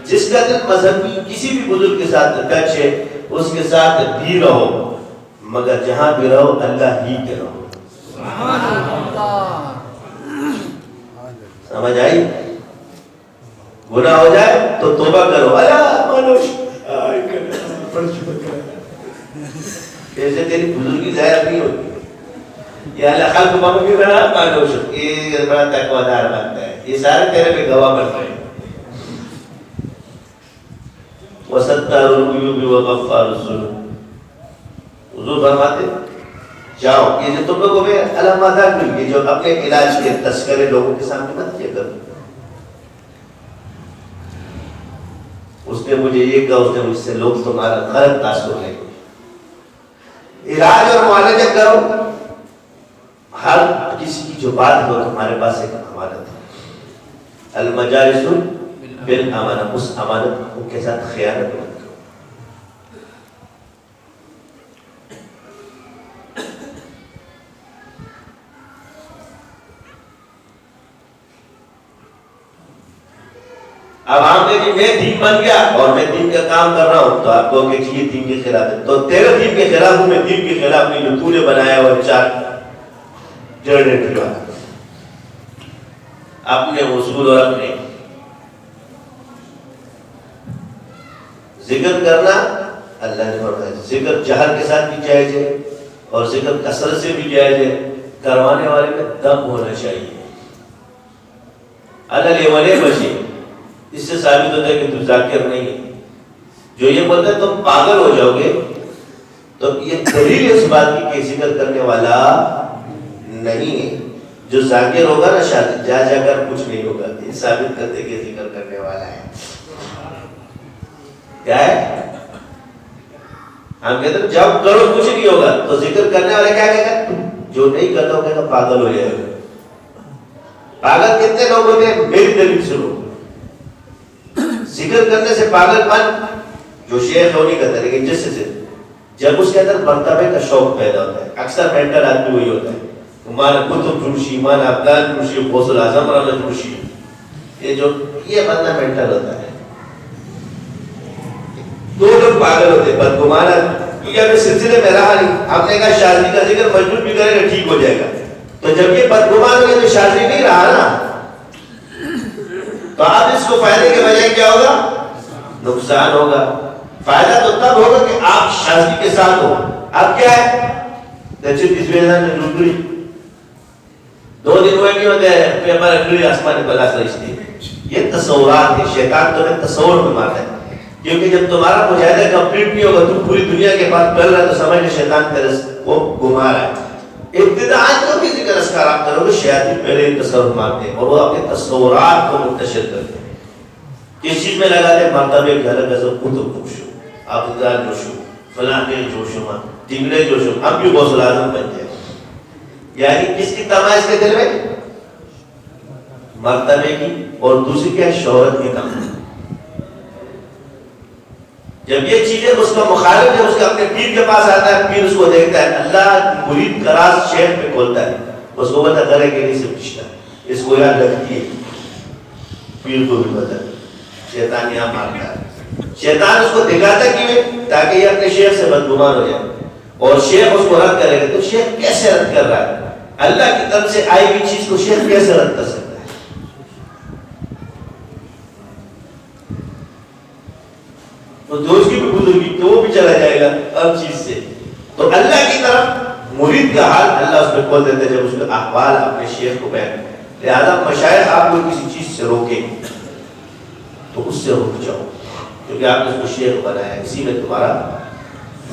جس کا دل مذہبی کسی بھی بزرگ کے ساتھ ٹچ ہے اس کے ساتھ بھی رہو، مگر جہاں بھی رہو اللہ ہی کے رہو۔ سمجھ آئی؟ گناہ ہو جائے تو توبہ کرو، ایسے تیری بزرگی ظاہر نہیں ہوتی۔ یا اللہ خلق مغفر رہا مانو شکر، یہ بڑا تقویدار بنتا ہے، یہ سارے تیرے پہ گواہ بن رہے ہیں۔ وَسَتَّارُ الْعُيُوبِ وَغَفَّارُ الذُّنُوبِ، حضور فرماتے جاؤ، یہ جو تم لوگوں میں علامات مل گئی جو اپنے علاج کے تذکرے لوگوں کے سامنے مت کیا کرو۔ اس نے مجھے یہ کہا، اس نے مجھ سے لوگ تمہارا غلط تاثر لیں گے، علاج اور معالجہ کرو، ہر کسی کی جو بات ہو تمہارے پاس ایک امانت ہے، المجالس بالامانہ، اس امانت کے ساتھ خیانت مت کرو۔ اب آپ نے کہ میں دین بن گیا اور میں دین کا کام کر رہا ہوں، تو آپ کو کہ یہ دین کے خلاف ہے، تو تیرے دین کے خلاف ہوں، میں دین کے خلاف نہیں، جو تو نے بنایا اور چار جنریٹر اپنے اصول اور اپنے ذکر کرنا، اللہ نے فرمایا ذکر جہر کے ساتھ بھی جائز ہے اور ذکر کثرت سے بھی جائز ہے، کروانے والے میں دم ہونا چاہیے، اللہ لیوالے بچے۔ اس سے ثابت ہوتا ہے کہ تم ذاکر نہیں ہے۔ جو یہ بولتا ہے تم پاگل ہو جاؤ گے، تو یہ دلیل اس بات کی کہ ذکر کرنے والا نہیں ہے۔ جو ذاکر ہوگا نا شاید جا جا کر کچھ نہیں ہوگا، یہ ثابت کرتے کہ ذکر کرنے والا ہے۔ کیا ہے؟ ہم کہتے ہیں جب کرو کچھ نہیں ہوگا، تو ذکر کرنے والے کیا کہے گا؟ جو نہیں کرتا وہ کہے گا پاگل ہو جائے گا۔ پاگل کتنے لوگ ہوتے ہیں؟ میری دلیل سنو، ذکر کرنے سے پاگل پن جو شیخ ہو نہیں کرتا، لیکن جس سے جب اس کے اندر مرتبے کا شوق پیدا ہوتا ہے، اکثر مینٹل آدمی وہی ہوتا ہے، مانا کتب جوشی، مانا افغان جوشی، غوث الاعظم والا جوشی، یہ بندہ مینٹل ہوتا ہے۔ دو لوگ پاگل ہوتے ہیں، بدگمانا، کیونکہ ہمیں سلسلے میں رہا نہیں، ہم نے کہا شاذلی کا ذکر مجنون بھی کرے گا ٹھیک ہو جائے گا، تو جب یہ بدگمان ہو گیا تو شاذلی نہیں رہا نا، تو آپ اس کو فائدے کے بجائے کیا ہوگا؟ نقصان ہوگا۔ فائدہ تو تب ہوگا کہ آپ شاذلی کے ساتھ ہو۔ اب کیا ہے؟ دچت اس ویزا نے ڈوٹری 2 دن ہوئے نہیں ہوتے ہیں، پیپر اکڑی آسمان بلاس رشتی، یہ تصورات ہے، شیطان تمہیں تصور میں مارتا ہے، کیونکہ جب تمہارا مجاہدہ کمپلیٹ نہیں ہوگا، تم پوری دنیا کے پاس پھیل رہا ہے، تو سمجھ لے شیطان تیرے کو گھما رہا ہے۔ ابتداءً تو کسی کا اذکار آپ کرو گے، شیاطین پہلے تصور مارتے ہیں اور وہ اپنے تصورات کو منتشر کرتے ہیں۔ کس چیز میں لگاتے ہیں؟ مرتبے گھر غضب کتب جوشو، ابدال جوشو، فلاں کے جوشو، ٹنگڑے جوشو، ہم بھی غوث الاعظم بن جائے۔ یعنی کس کی تمنا اس کے دل میں؟ مرتبے کی، اور دوسری کیا ہے؟ شہرت کی تمنا۔ جب یہ چیزیں اس کا مخالف جب اس کا اپنے پیر کے پاس آتا ہے، پیر اس کو دیکھتا ہے، اللہ مرید کا راز شیخ پہ کھولتا ہے، اس کو پتا کرے کہ نہیں سے پوچھتا ہے، اس کو یاد لگتی ہے، پیر کو بھی پتا ہے شیطان یہاں مارتا ہے۔ شیطان اس کو دکھاتا کیوں؟ تاکہ یہ اپنے شیخ سے بدگمان ہو جائے، اور شیخ اس کو رد کرے گا، تو شیخ کیسے رد کر رہا ہے؟ اللہ کی طرف سے آئی ہوئی چیز کو شیخ کیسے رد کر سکتا ہے؟ تو دوست کی بھی بزرگی تو وہ بھی چلا جائے گا ہر چیز سے۔ تو اللہ کی طرف مرید کا حال اللہ اس میں کھول دیتے جب اس کے احوال اپنے شیخ کو بیان کرتے۔ لہذا مشائخ آپ کو کسی چیز سے روکیں تو اس سے رک جاؤ، کیونکہ آپ نے اس کو شیخ بنایا ہے، اسی میں تمہارا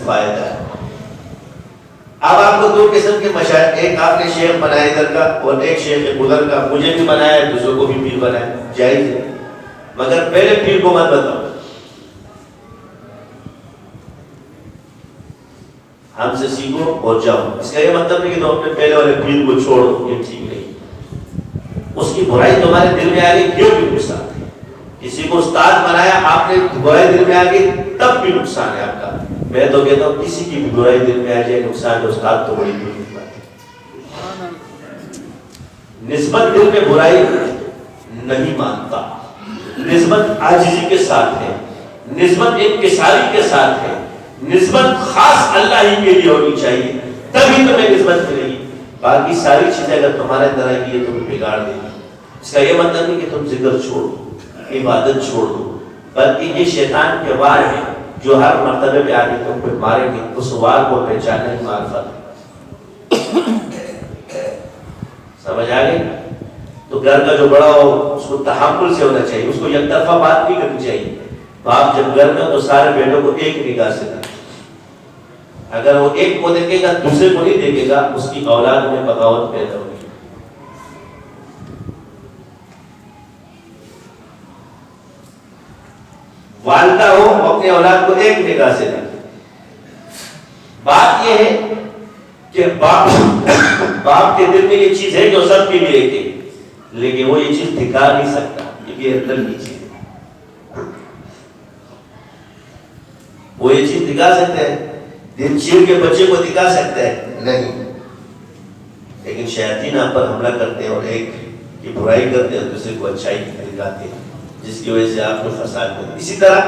فائدہ ہے۔ اب آپ کو 2 قسم کے مشائخ، ایک آپ نے شیخ بنایا ادھر کا اور ایک شیخ ادھر کا، مجھے بھی بنایا دوسروں کو بھی پیر بنایا، جائز ہے، مگر پہلے پیر کو مت بتاؤ، ہم سے سیکھو اور جاؤ۔ اس کا یہ مطلب نہیں کہ تم اپنے پہلے والے پیر کو چھوڑو، یہ ٹھیک نہیں۔ اس کی برائی تمہارے دل میں آ گئی، کیوں بھی نقصان ہے۔ کسی کو استاد بنایا، آپ نے برائی دل میں آ گئی، تب بھی نقصان ہے آپ کا۔ میں تو کہتا ہوں کسی کی بھی برائی دل میں آ جائے نقصان ہے، استاد تو بڑی دور کی بات ہے۔ نسبت دل میں برائی نہیں مانتا، نسبت عاجزی کے ساتھ ہے، نسبت انکساری کے ساتھ ہے، نسبت خاص اللہ ہی کے لیے ہونی چاہیے، تبھی تمہیں نسبت ملے گی۔ باقی ساری چیزیں اگر تمہارے اندر آئے گی یہ تمہیں بگاڑ دے گی۔ اس کا یہ مطلب نہیں کہ تم ذکر چھوڑ دو، عبادت چھوڑ دو، بلکہ یہ شیطان کے وار ہیں جو ہر مرتبے پہ آگے تم پہ ماریں گے۔ اس وار کو پہچاننا ہی معرفت ہے۔ سمجھ آ گئی؟ تو گھر کا جو بڑا ہو اس کو تحمل سے ہونا چاہیے، اس کو یک طرفہ بات نہیں کرنی چاہیے. باپ جب گھر میں تو سارے بیٹوں کو ایک نگاہ سے دیکھے. اگر وہ ایک کو دیکھے گا دوسرے کو نہیں دیکھے گا، اس کی اولاد میں بغاوت پیدا ہوگی. والدہ ہو اپنے اولاد کو ایک نگاہ سے دیکھے. بات یہ ہے کہ باپ کے دل میں یہ چیز ہے جو سب کے لیے ہے، لیکن وہ یہ چیز دکھا نہیں سکتا، یہ اندر کی چیز ہے. وہ یہ چیز دکھا سکتے ہیں، دل چیر کے بچے کو دکھا سکتے ہیں نہیں، لیکن شیاطین آپ پر حملہ کرتے ہیں اور ایک کی برائی کرتے ہیں اور دوسرے کو اچھائی دکھاتے ہیں، جس کی وجہ سے آپ کو فساد کرتے ہیں. اسی طرح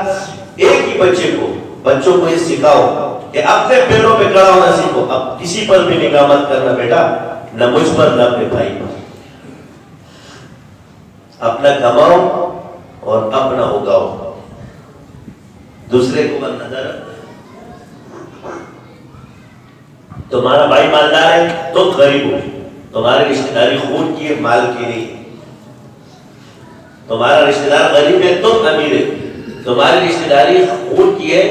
ایک ہی بچوں کو یہ سکھاؤ کہ اپنے پیروں پہ کھڑا ہونا سیکھو. اب کسی پر بھی نگاہ مت کرنا بیٹا، نہ مجھ پر نہ اپنے بھائی پر. اپنا کماؤ اور اپنا اگاؤ، دوسرے کو مت نظر رکھو. تمہارا بھائی مالدار ہے تم غریب ہو، تمہاری رشتہ داری خون کی ہے مال کی نہیں. تمہارا رشتہ دار غریب ہے تم امیر ہے، تمہاری رشتہ داری خون کی ہے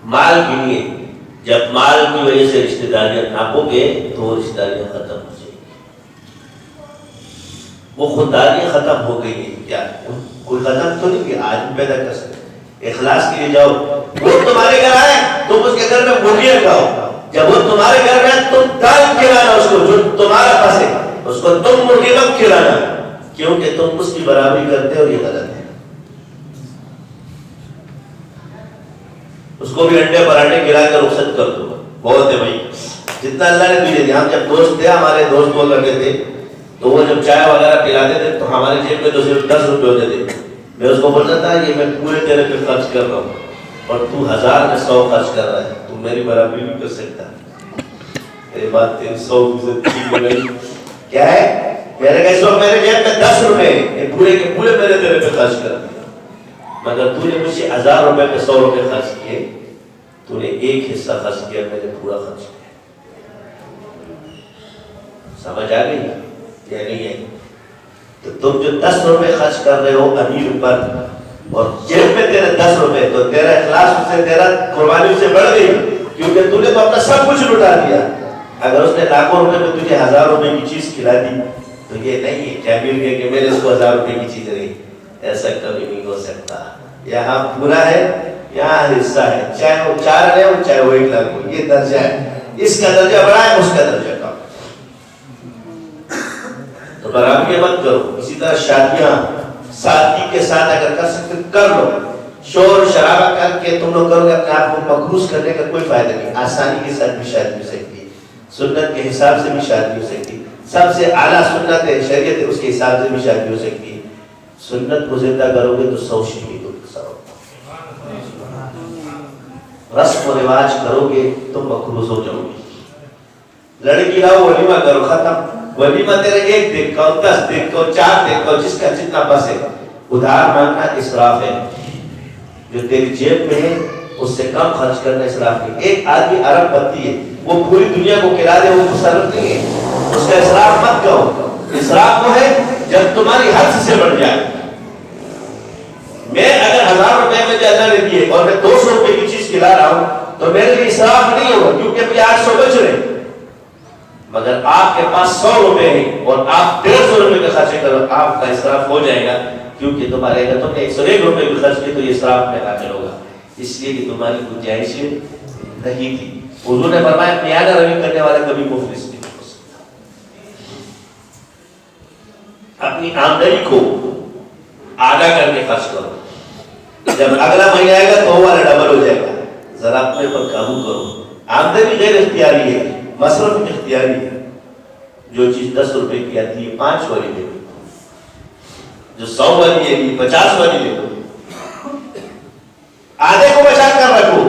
مال کی نہیں ہے. جب مال کی وجہ سے رشتہ داریاں ناپو گے تو وہ رشتہ داریاں ختم ہو جائیں گی. وہ خودداری ختم ہو گئی ہے. کیا کوئی ختم تو نہیں کہ آدمی پیدا کر سکتے؟ اخلاص کے لیے جاؤ. وہ تمہارے گھر آئے تم اس کے گھر میں مرغیاں کھاؤ. جب وہ تمہارے گھر میں تم دال کھلانا اس کو جو تمہارا پاس ہے، اس کو تم مرغی مت کھلانا، کیونکہ تم اس کی برابری کرتے ہو، یہ غلط ہے. اس کو بھی انڈے پراٹھے کھلا کر رخصت کر دو. بہت ہے بھائی، جتنا اللہ نے تجھے دیا. ہم جب دوست تھے، ہمارے دوست بول کرتے تھے تو وہ جب چائے وغیرہ پلاتے تھے تو ہمارے جیب میں تو صرف 10 روپے ہوتے تھے. میں اس کو بولتا تھا یہ میں پورے تیرے پہ خرچ کر رہا ہوں اور تو 1000 میں 100 خرچ کر رہا ہے، تو میری برابری نہیں کر سکتا. میری بات 300% ٹھیک ہے. کیا ہے میرے کہا اس وقت میرے جیب میں 10 روپے ہیں، پورے کے پورے میرے تیرے پہ خرچ کر دیا، مگر تو نے مجھ سے 1000 روپے پہ 100 روپے خرچ کیے، تو نے ایک حصہ خرچ کیا، میں نے پورا خرچ کیا. سمجھ آ گئی یا نہیں ہے؟ تو تم جو 10 روپے خرچ کر رہے ہو امیر پر اور جیب میں تیرے 10 روپے، تو تیرا اخلاص اس سے، تیرا قربانی اس سے بڑھ گئی، کیونکہ تو نے تو اپنا سب کچھ لٹا دیا. اگر اس نے لاکھوں روپے میں تجھے 1000 روپے کی چیز کھلا دی تو یہ نہیں ہے کیا مل گیا کہ میرے اس کو 1000 روپے کی چیز رہی. ایسا کبھی نہیں ہو سکتا. یہاں پورا ہے، یہاں حصہ ہے، چاہے وہ 4 ہے ہو چاہے وہ 1 لاکھ ہو. یہ درجہ ہے، اس کا درجہ بڑا ہے، اس کا درجہ کم. تو برابری مت کرو. اسی طرح شادیاں سادگی کے ساتھ اگر کر سکتے کر لو. شور شرابہ کر کے تم لوگ کرو گے اپنے آپ کو مقروض کرنے کا کوئی فائدہ نہیں. آسانی کے ساتھ بھی شادی ہو سکتی ہے، سنت کے حساب سے بھی شادی ہو سکتی ہے. سب سے اعلیٰ سنت ہے، شریعت ہے، اس کے حساب سے بھی شادی ہو سکتی ہے. سنت کو زندہ کرو گے تو 100 شہید ہو سکو. رسم و رواج کرو گے تو مقروض ہو جاؤ گے. لڑکی لاؤ ولیمہ کرو، ختم. ولیمہ تیرے 1 دن کا 10 دن کا 4 دن کا جس کا جتنا بس ہے. ادھار مانگنا اسراف ہے. جو تیری جیب میں ہے اس سے کم خرچ کرنا اسراف ہے. ایک آدمی ارب پتی ہے، وہ پوری دنیا کو کھلا دے، وہ مصرف نہیں ہے، اس کا اسراف مت کرو. اسراف وہ ہے جب تمہاری حد سے بڑھ جائے. میں اگر 1000 روپے میں جائزہ نے دیے اور میں 200 روپے کی چیز کھلا رہا ہوں تو میرے لیے اسراف نہیں ہوگا، کیونکہ مجھے 800 بچ رہے. مگر آپ کے پاس 100 روپے ہیں اور آپ 150 روپے کا خرچ کرو، آپ کا اسراف ہو جائے گا، کیونکہ تمہارے اگر تم نے 101 روپے بھی خرچ کیے تو یہ اسراف میں داخل ہوگا، اس لیے کہ تمہاری گنجائش نہیں تھی. حضور نے فرمایا میانہ روی کرنے والا کبھی مفلس نہیں ہو سکتا. اپنی آمدنی کو آدھا کر کے خرچ کرو. جب اگلا مہینہ آئے گا تو وہ والا ڈبل ہو جائے گا. ذرا اپنے پر قابو کرو. آمدنی غیر اختیاری ہے، مصرف اختیاری ہے. جو چیز 10 روپے کی آتی ہے 5 والی لے لو، جو 100 والی ہے 50 والی لے لو. آدھے کو بچا کر رکھو.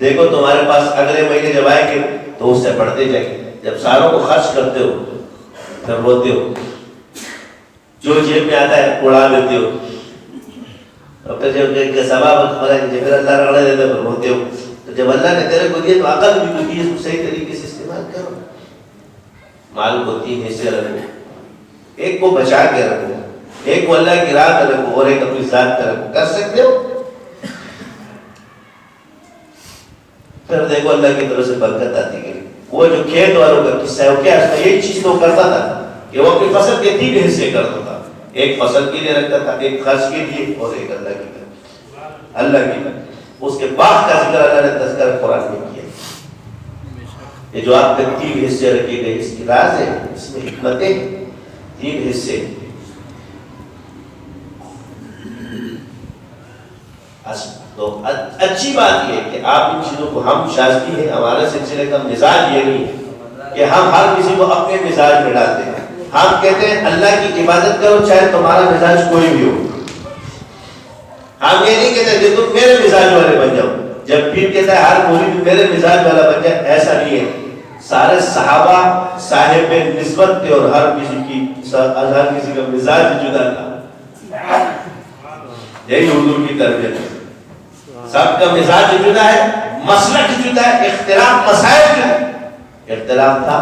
دیکھو تمہارے پاس اگلے مہینے جب آئیں گے تو اس سے بڑھتے جائیں گے. جب ساروں کو خرچ کرتے ہو پھر روتے ہو، جو جیب میں آتا ہے اڑا دیتے ہو، اور پھر جب سبب پھر اللہ رگڑے دیتا ہے پھر روتے ہو. تو جب اللہ نے تیرے کو دیا تو عقل بھی تو دی، اس کو صحیح طریقے سے استعمال کرو. مال کو 3 حصے رکھو، ایک کو بچا کے رکھو، ایک کو اللہ کی راہ میں رکھو اور ایک اپنی ذات میں رکھو. کر سکتے ہو؟ پھر دیکھو اللہ کی طرف سے برکت آتی گئی. وہ جو کھیت والوں کا قصہ ہے وہ کیا ہے؟ ایک چیز تو کرتا تھا کہ وہ اپنی فصل کے 3 حصے کرتا تھا. ایک فصل کے لیے رکھتا تھا، ایک خرچ کے لیے اور ایک اللہ کی طرف. اللہ کی طرف اس کے باغ کا ذکر اللہ نے تذکرہ قرآن میں کیا. یہ جو آپ کے 3 حصے رکھے گئے اس کی راز ہے، اس میں حکمتیں. 3 حصے تو اچھی بات یہ ہے کہ آپ ان چیزوں کو، ہم شازدی ہیں، ہمارے سلسلے کا مزاج یہ نہیں ہے کہ ہم ہر کسی کو اپنے مزاج میں ڈالتے ہیں. ہم کہتے ہیں اللہ کی عبادت کرو چاہے تمہارا مزاج کوئی بھی ہو. ہم یہ نہیں کہتے کہ تم میرے مزاج والے بن جاؤ. جب پھر کہتا ہے ہر کوئی بھی میرے مزاج والا بن جائے، ایسا نہیں ہے. سارے صحابہ صاحب نسبت تھے اور ہر کسی کا مزاج جدا تھا. یہی حضور کی تربیت ہے. سب کا مزاج جدا ہے، مسلک جدا ہے، اختلاف مسائل جدا. اختلاف تھا،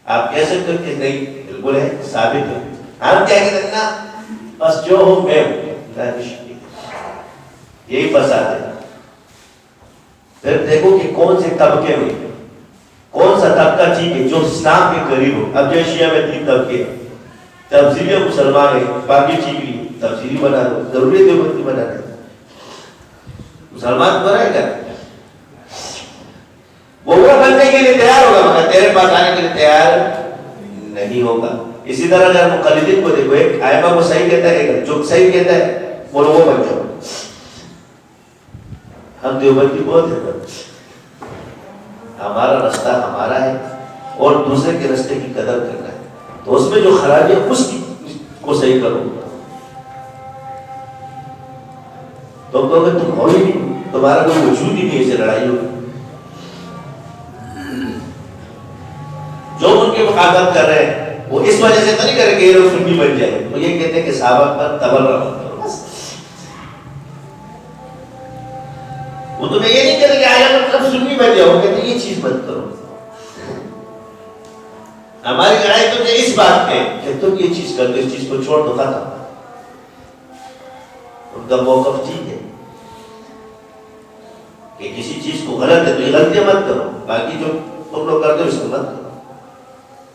آپ کہہ سکتے ہو کہ نہیں بالکل ہے، ثابت ہے. ہم کیا کہتے ہیں نا بس جو ہوں میں ہوں. یہی فساد ہے. پھر دیکھو کہ کون سے طبقے میں کون سا طبقہ ٹھیک ہے جو اسلام کے قریب ہو. اب جو شیعہ میں 3 طبقے ہیں، تفضیلی مسلمان ہے، باقی ٹھیک نہیں، تفصیلی بنا دو. ضروری دیوبندی بنا دو. مسلمان بنائے گا وہ بننے کے لیے تیار ہوگا مگر تیرے پاس آنے کے لیے تیار نہیں ہوگا. اسی طرح اگر مقلدین کو دیکھو، ایک ائمہ کو صحیح کہتا ہے، ایک جو صحیح کہتا ہے وہ بن جاؤ. ہم دیوبندی بہت ہے، ہمارا رستہ ہمارا ہے اور دوسرے کے رستے کی قدر کرنا ہے. تو اس میں جو خرابی ہے اس کو صحیح کرو. تو تم ہو ہی نہیں، تمہارا کوئی وجود ہی نہیں، اسے لڑائی ہوگی. جو ان کے مخاطب کر رہے ہیں وہ اس وجہ سے تو نہیں کرے کہ یہ لوگ سنی بن جائے. وہ یہ کہتے ہیں کہ صحابہ پر تبرہ کرو. وہ تمہیں یہ نہیں کہتے کہ آیا مطلب سنی بن جاؤ، وہ کہتے ہیں یہ چیز مت کرو. ہماری لڑائی تو اس بات پہ کہ تم یہ چیز کر دو، اس چیز کو چھوڑ دو، ختم. ان کا موقف ٹھیک ہے کہ کسی چیز کو غلط ہے تو یہ غلطیاں مت کرو، باقی جو تم لوگ کرتے ہو اس کو مت کرو.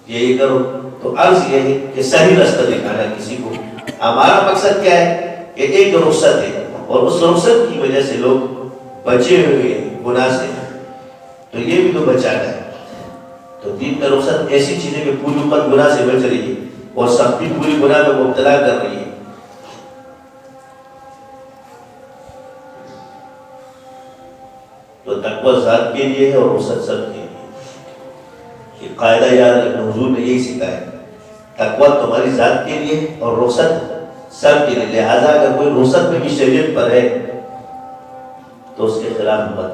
یہی کرو. تو عرض یہ ہے کہ صحیح راستہ دکھانا کسی کو. ہمارا مقصد کیا ہے کہ ایک رخصت ہے اور اس رخصت کی وجہ سے لوگ بچے ہوئے ہیں گناہ سے، تو یہ بھی تو بچانا ہے. تو دین کا رخصت ایسی چیزیں کہ پوری امت گناہ سے بچ رہی ہے اور سب بھی پوری گناہ میں مبتلا کر رہی ہے. تو تقوی ذات کے لیے ہے اور رخصت سب کے لیے. یہ قاعدہ یاد رکھنا، حضور نے یہی سکھایا. تقوی تمہاری ذات کے لیے اور رخصت سب کے لیے. لہذا اگر کوئی رخصت میں بھی شریعت پر ہے تو اس کے خلاف مت،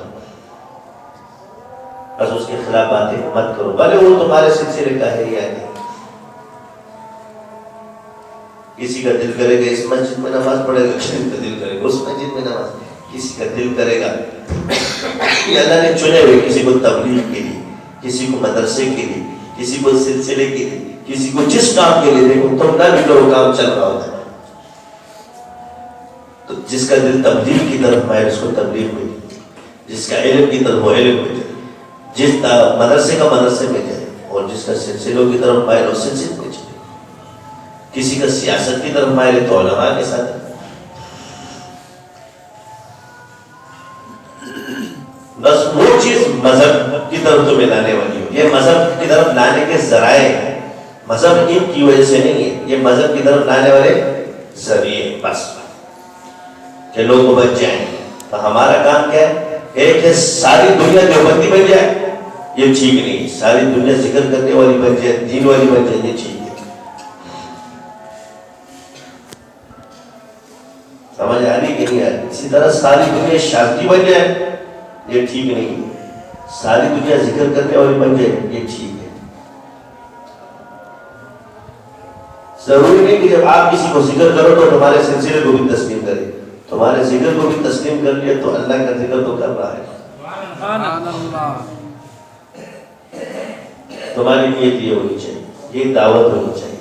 بس اس کے خلاف باتیں مت کرو، بھلے وہ تمہارے سلسلے کا ہے یا نہیں. کسی کا دل کرے گا اس مسجد میں نماز پڑھے گا، کسی کا دل کرے گا اس مسجد میں نماز، کسی کا دل کرے گا. یہ اللہ نے چنے ہوئے، کسی کو تبلیغ کے لیے، کسی کو مدرسے کے لیے، کسی کو سلسلے کے لیے، کسی کو جس کام کے لیے. دیکھو تم نہ بھی کرو، کام چل رہا ہوتا ہے. تو جس کا دل تبلیغ کی طرف مائل اس کو تبلیغ میں جائے، جس کا علم کی طرف وہ علم میں جائے، جس کا مدرسے کا مدرسے میں جائے، اور جس کا سلسلوں کی طرف مائل اور سلسلے میں جائے. کسی کا سیاست کی طرف مائل ہے تو علماء کے ساتھ. بس وہ چیز مذہب کی طرف تمہیں لانے والی ہو. یہ مذہب کی طرف لانے کے ذرائع ہیں، مذہب ان کی وجہ سے نہیں ہے. یہ مذہب کی طرف لانے والے ذریعے ہیں بس، کہ لوگ بچ جائیں. تو ہمارا کام کیا ہے؟ ایک ہے ساری دنیا دیوبندی بن جائے، یہ ٹھیک نہیں. ساری دنیا ذکر کرنے والی بن جائے، دین والی بن جائے، یہ ٹھیک ہے. سمجھ آ رہی کہ نہیں آ رہی؟ اسی طرح ساری دنیا شازدی بن جائے، یہ ٹھیک نہیں ہے. ساری دنیا ذکر کرنے والی بن جائے، یہ ٹھیک ہے. ضروری نہیں کہ جب آپ کسی کو ذکر کرو تو تمہارے سلسلے کو بھی تسلیم کرے. تمہارے ذکر کو بھی تسلیم کر لیا تو اللہ کا ذکر تو کر رہا ہے. تمہاری نیت یہ ہونی چاہیے, یہ دعوت ہونی چاہیے.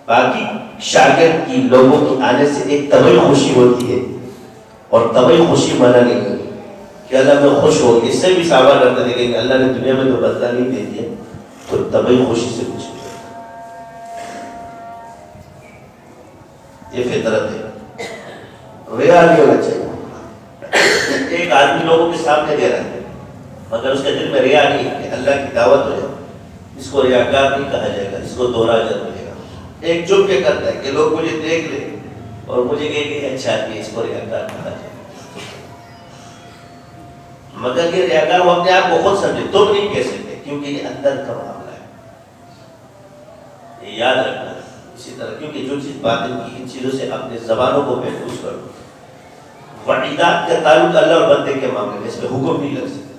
باقی شاگرد کی لوگوں کی آنے سے ایک طبعی خوشی ہوتی ہے, اور طبعی خوشی منع نہیں ہوتی کہ اللہ میں خوش ہو. اس سے بھی صحابہ کرتے تھے کہ اللہ نے دنیا میں تو بدلہ نہیں دے دیا, تو طبعی خوشی سے خوشی. یہ فطرت ہے, ریا نہیں ہونا چاہیے. ایک آدمی لوگوں کے سامنے دے رہا ہے مگر اس کے دل میں ریا نہیں ہے کہ اللہ کی دعوت ہو جائے, اس کو ریاکار نہیں کہا جائے گا, اس کو دوہرا اجر ملے گا. ایک چپ کے کرتا ہے کہ لوگ مجھے دیکھ لیں اور مجھے کہیں کہ اچھا آدمی, اس کو ریاکار کہا جائے. مگر یہ ریاکار وہ اپنے آپ کو خود سمجھے, تم نہیں کہہ سکتے, کیونکہ یہ اندر کا معاملہ ہے. یہ یاد رکھنا اسی طرح, کیونکہ جو چیز باطن کی, ان چیزوں سے اپنے زبانوں کو محفوظ کرو. وعیدات کا تعلق اللہ اور بندے کے معاملے میں, اس پہ حکم نہیں لگ سکتے.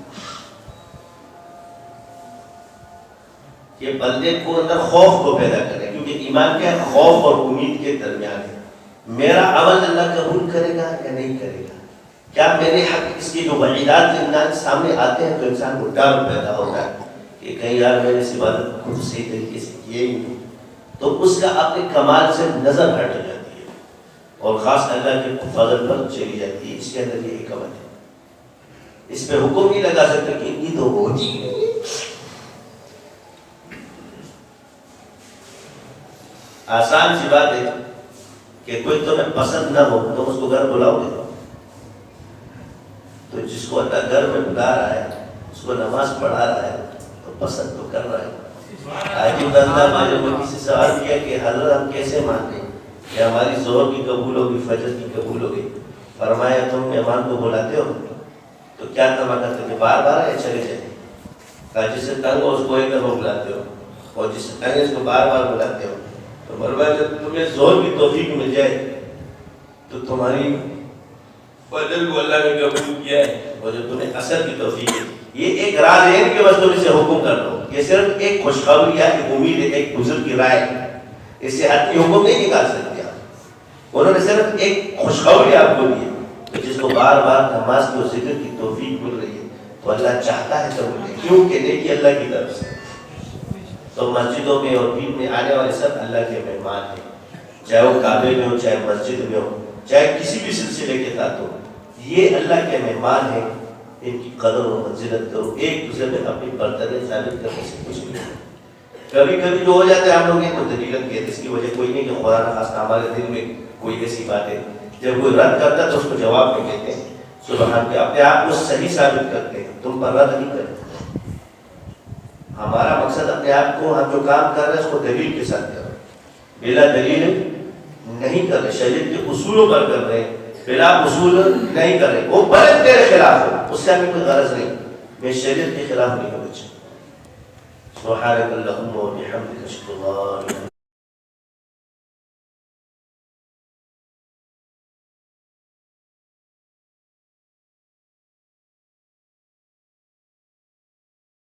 یہ بندے کو اندر خوف کو پیدا کرے, کیونکہ ایمان کیا ہے, خوف اور امید کے درمیان ہے. میرا عمل اللہ قبول کرے گا یا نہیں کرے گا, کیا میرے حق, اس کی جو وعیدات انسان سامنے آتے ہیں تو انسان کو ڈر پیدا ہوتا ہے کہ کہیں یار میں نے اس عبادت کو صحیح طریقے سے کیے ہی نہیں, تو اس کا اپنے کمال سے نظر ہٹ جاتی ہے اور خاص اللہ کے فضل پر چلی جاتی ہے. اس کے اندر یہ حکمت ہے. اس پہ حکم نہیں لگا سکتے کہ یہ تو ہوتی ہے. آسان سی بات ہے کہ کوئی تمہیں پسند نہ ہو تم اس کو گھر بلاؤ گے, تو جس کو اللہ گھر میں بلا رہا ہے, اس کو نماز پڑھا رہا ہے, تو پسند تو کر رہا ہے. آج بندہ مجھے کسی سے سوال کیا کہ حضرت ہم کیسے مانتے ہیں کہ ہماری ظہر کی قبول ہوگی, فجر کی قبول ہوگی. فرمایا تم مہمان کو بلاتے ہو تو کیا تما کرتے کہ بار بار آئے چلے جائیں, جس سے تنگ ہو اس کو ایک دفعہ بلاتے ہو, اور جس سے تنگ ہے اس کو بار بار بلاتے ہو. تو فرمایا جب تمہیں ظہر کی توفیق مل جائے تو تمہاری فجر کو اللہ نے قبول کیا ہے, اور جو تمہیں عصر کی توفیق ہے. یہ ایک راز ہے کہ بس تم اسے حکم کر لو, یہ صرف ایک خوشخبری ہے, ایک امید ہے, ایک بزرگ کی رائے ہے. اس سے حتمی حکم نہیں نکال سکتے آپ. انہوں نے صرف ایک خوشخبری آپ کو دی ہے کہ جس کو بار بار نماز کی اور ذکر کی توفیق مل رہی ہے تو اللہ چاہتا ہے تو ملے, کیونکہ نیکی اللہ کی طرف سے. تو مسجدوں میں اور دین میں آنے والے سب اللہ کے مہمان ہیں, چاہے وہ کعبے میں ہو, چاہے مسجد میں ہو, چاہے کسی بھی سلسلے کے ساتھ ہو. یہ اللہ کے مہمان ہیں, ان کی قدر و منزلت کرو. ایک دوسرے میں اپنی برتری ثابت کرنے سے کچھ نہیں. کبھی کبھی جو ہو جاتا ہے ہم لوگ یہ تو دلیلن کہتے, اس کی وجہ کوئی نہیں کہ خدا نہ خاصہ ہمارے دل میں کوئی ایسی بات ہے, جب کوئی رد کرتا ہے تو اس کو جواب میں کہتے ہیں سبحان کے, اپنے آپ کو صحیح ثابت کرتے ہیں, تم پر رد نہیں کرتے. ہمارا مقصد اپنے آپ کو, ہم جو کام کر رہے ہیں اس کو دلیل کے ساتھ کر رہے ہیں, بلا دلیل نہیں کر رہے. شریعت کے اصولوں پر کر رہے ہیں, بلا اصول نہیں کر رہے. وہ بڑے تیرے خلاف ہو, اس سے ہمیں کوئی غرض نہیں, میں شریعت کے خلاف نہیں ہونا چاہیے. سبحانک اللہم و بحمدک اشہد ان لا الہ الا انت